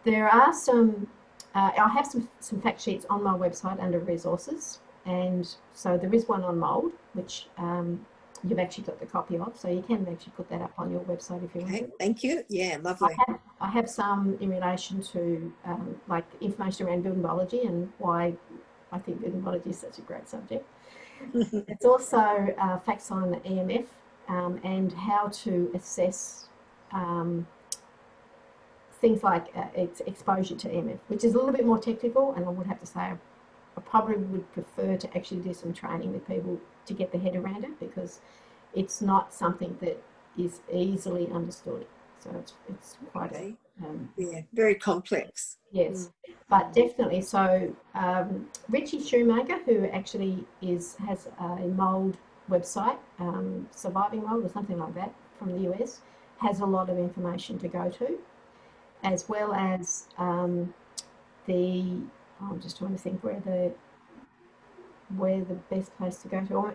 There are some, I have some fact sheets on my website under resources, and so there is one on mould, which you've actually got the copy of, so you can actually put that up on your website if you want to. Thank you. Yeah, lovely. I have some in relation to like information around building biology and why I think building biology is such a great subject. It's also facts on EMF and how to assess things like its exposure to EMF, which is a little bit more technical, and I would have to say I probably would prefer to actually do some training with people to get their head around it, because it's not something that is easily understood. So it's quite very complex. Yes, but definitely. So Richie Shoemaker, who actually has a mould website, Surviving Mould or something like that, from the US, has a lot of information to go to, as well as I'm just trying to think where the best place to go to.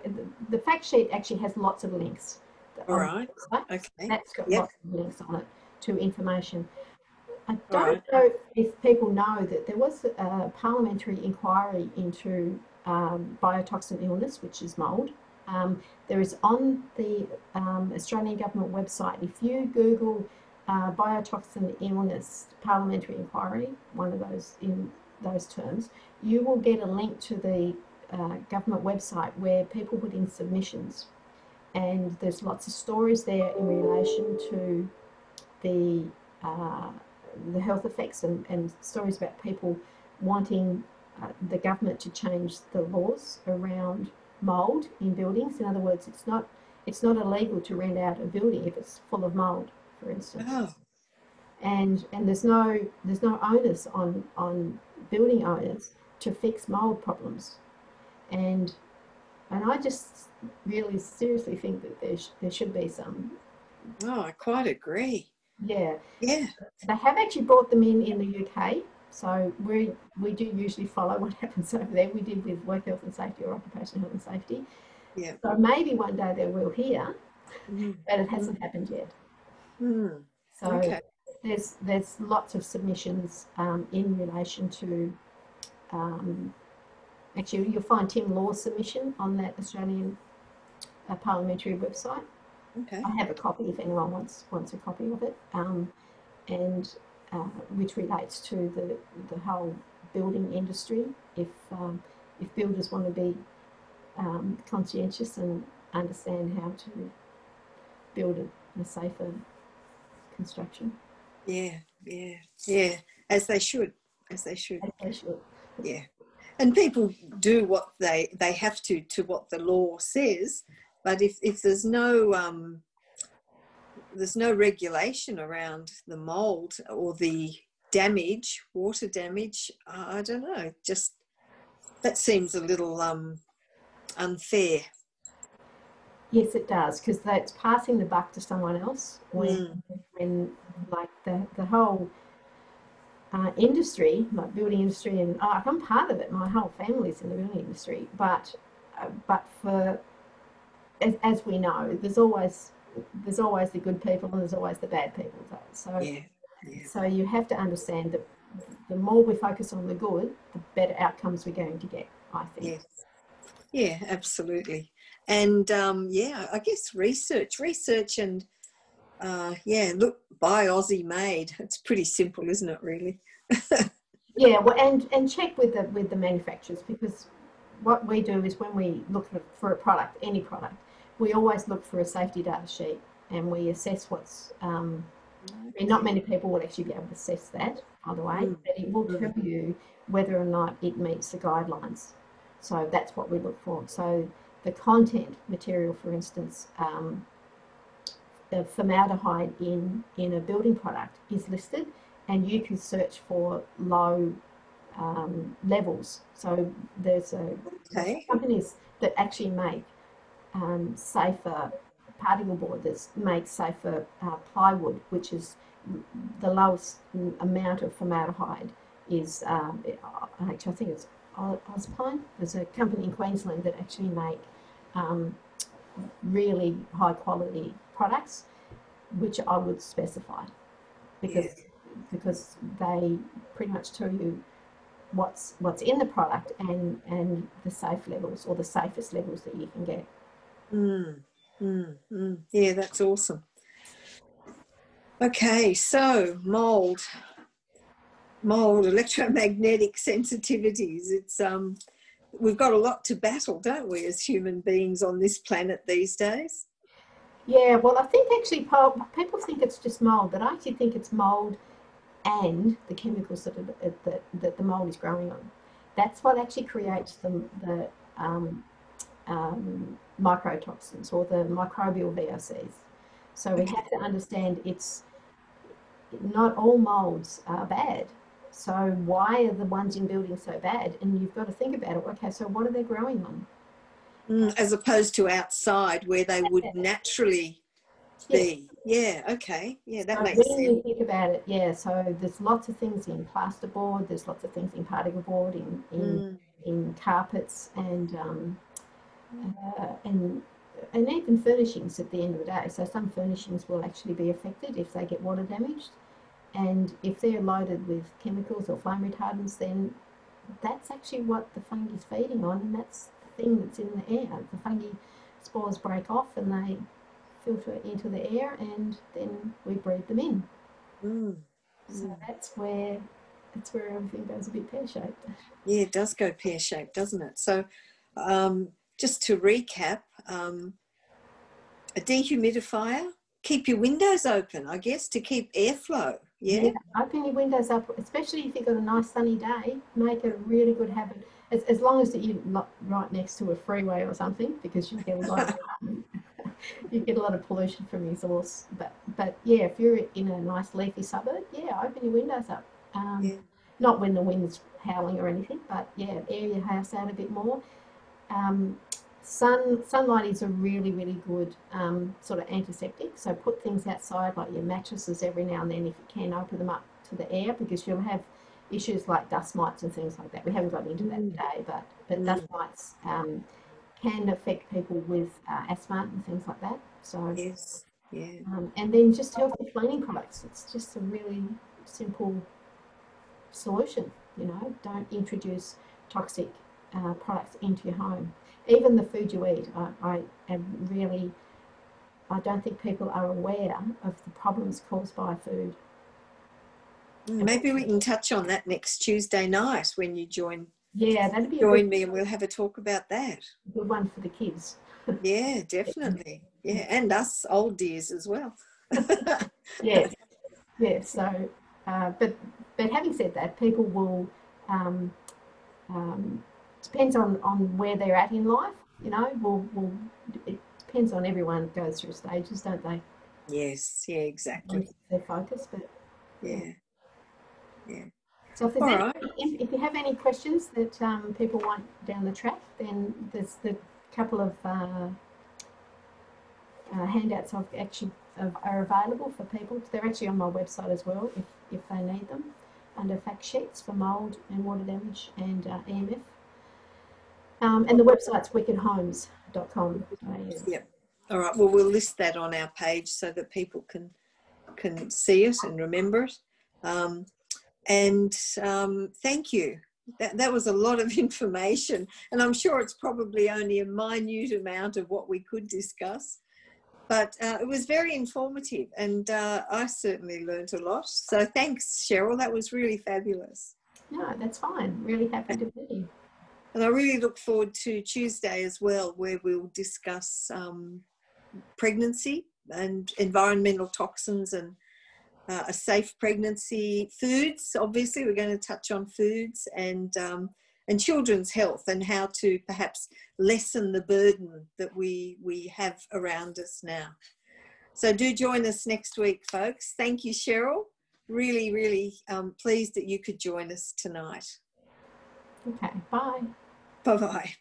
The fact sheet actually has lots of links. All right. Okay. That's got lots of links on it to information. I don't Right. know if people know that there was a parliamentary inquiry into biotoxin illness, which is mould. There is on the Australian government website, if you Google biotoxin illness parliamentary inquiry, one of those in those terms, you will get a link to the government website where people put in submissions, and there's lots of stories there in relation to the health effects and stories about people wanting the government to change the laws around mould in buildings. In other words, it's not illegal to rent out a building if it's full of mould, for instance. Oh. And there's no onus on building owners to fix mould problems. And I just really seriously think that there should be some. Oh, I quite agree. Yeah. Yeah. They have actually brought them in the UK, so we do usually follow what happens over there. We did with work health and safety or occupational health and safety. Yeah. So maybe one day they will here, but it hasn't happened yet. So okay. there's lots of submissions in relation to. Actually, you'll find Tim Law's submission on that Australian parliamentary website. Okay. I have a copy if anyone wants a copy of it, and which relates to the whole building industry. If builders want to be conscientious and understand how to build a safer construction. Yeah. As they should. As they should. Yeah. And people do what they have to what the law says, but if there's no regulation around the mould or the damage, water damage, I don't know, just that seems a little unfair. Yes, it does, because it's passing the buck to someone else when like the whole industry, like building industry, and I'm part of it. My whole family's in the building industry, but for as we know, there's always the good people and there's always the bad people. So you have to understand that the more we focus on the good, the better outcomes we're going to get, I think. Yes. Yeah, absolutely. And I guess research and look, buy Aussie made. It's pretty simple, isn't it, really? Yeah, well, and check with the manufacturers, because what we do is when we look for a product, any product, we always look for a safety data sheet, and we assess what's. Not many people will actually be able to assess that, by the way, but it will tell you whether or not it meets the guidelines. So that's what we look for. So the content material, for instance, the formaldehyde in a building product is listed, and you can search for low levels. So there's companies that actually make safer particle board, that makes safer plywood, which is the lowest amount of formaldehyde is actually I think it's Ozpine. There's a company in Queensland that actually make really high quality products, which I would specify because Yeah. because they pretty much tell you what's in the product and the safe levels or the safest levels that you can get. Yeah, that's awesome. Okay, so mould, electromagnetic sensitivities. It's we've got a lot to battle, don't we, as human beings on this planet these days? Yeah, well, I think actually people think it's just mold, but I actually think it's mold and the chemicals that the mold is growing on. That's what actually creates the mycotoxins or the microbial VOCs. So we have to understand it's not all molds are bad. So why are the ones in buildings so bad? And you've got to think about it. Okay, so what are they growing on? As opposed to outside where they would naturally be. Yeah, okay. Yeah, that makes sense. When you think about it, yeah, so there's lots of things in plasterboard, there's lots of things in particle board, in carpets and even furnishings at the end of the day. So some furnishings will actually be affected if they get water damaged. And if they're loaded with chemicals or flame retardants, then that's actually what the fungi's feeding on, and that's the thing that's in the air. The fungi spores break off and they filter into the air, and then we breathe them in. So that's where everything goes a bit pear-shaped. Yeah, it does go pear-shaped, doesn't it? So just to recap, a dehumidifier, keep your windows open, I guess, to keep airflow. Yeah, open your windows up, especially if you've got a nice sunny day. Make it a really good habit, as long as that you're not right next to a freeway or something, because you get a lot of pollution from exhaust. But yeah, if you're in a nice leafy suburb, open your windows up. Not when the wind's howling or anything, but air your house out a bit more. Sunlight is a really, really good sort of antiseptic. So put things outside, like your mattresses, every now and then, if you can, open them up to the air, because you'll have issues like dust mites and things like that. We haven't got into that today, but dust mites can affect people with asthma and things like that. So yes, yeah. And then just healthy cleaning products. It's just a really simple solution. Don't introduce toxic products into your home. Even the food you eat, I don't think people are aware of the problems caused by food. Maybe we can touch on that next Tuesday night when you join. Yeah, that'd be join me, and we'll have a talk about that. A good one for the kids. Yeah, definitely. Yeah, and us old dears as well. Yes. So, but having said that, people will. Depends on where they're at in life. It depends on everyone goes through stages, don't they? Yes. Yeah. Exactly. Their focus, but yeah. So if you have any questions that people want down the track, then there's the couple of handouts are available for people. They're actually on my website as well if they need them, under fact sheets for mould and water damage and EMF. And the website's wickedhomes.com. Yep. All right. Well, we'll list that on our page so that people can see it and remember it. Thank you. That was a lot of information, and I'm sure it's probably only a minute amount of what we could discuss, but it was very informative, and I certainly learned a lot. So thanks, Cheryl. That was really fabulous. No, that's fine. Really happy to be here. And I really look forward to Tuesday as well, where we'll discuss pregnancy and environmental toxins and a safe pregnancy, foods. Obviously, we're going to touch on foods and children's health and how to perhaps lessen the burden that we have around us now. So do join us next week, folks. Thank you, Cheryl. Really, really pleased that you could join us tonight. Okay, bye. Bye-bye.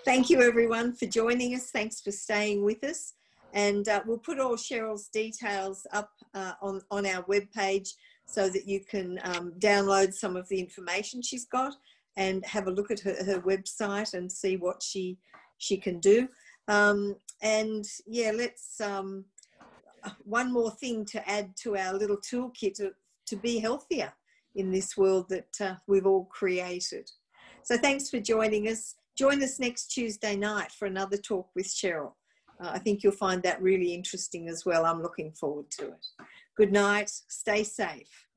Thank you, everyone, for joining us. Thanks for staying with us. And we'll put all Cheryl's details up on our webpage so that you can download some of the information she's got and have a look at her website and see what she can do. And yeah, let's one more thing to add to our little toolkit to be healthier in this world that we've all created. So thanks for joining us. Join us next Tuesday night for another talk with Cheryl. I think you'll find that really interesting as well. I'm looking forward to it. Good night. Stay safe.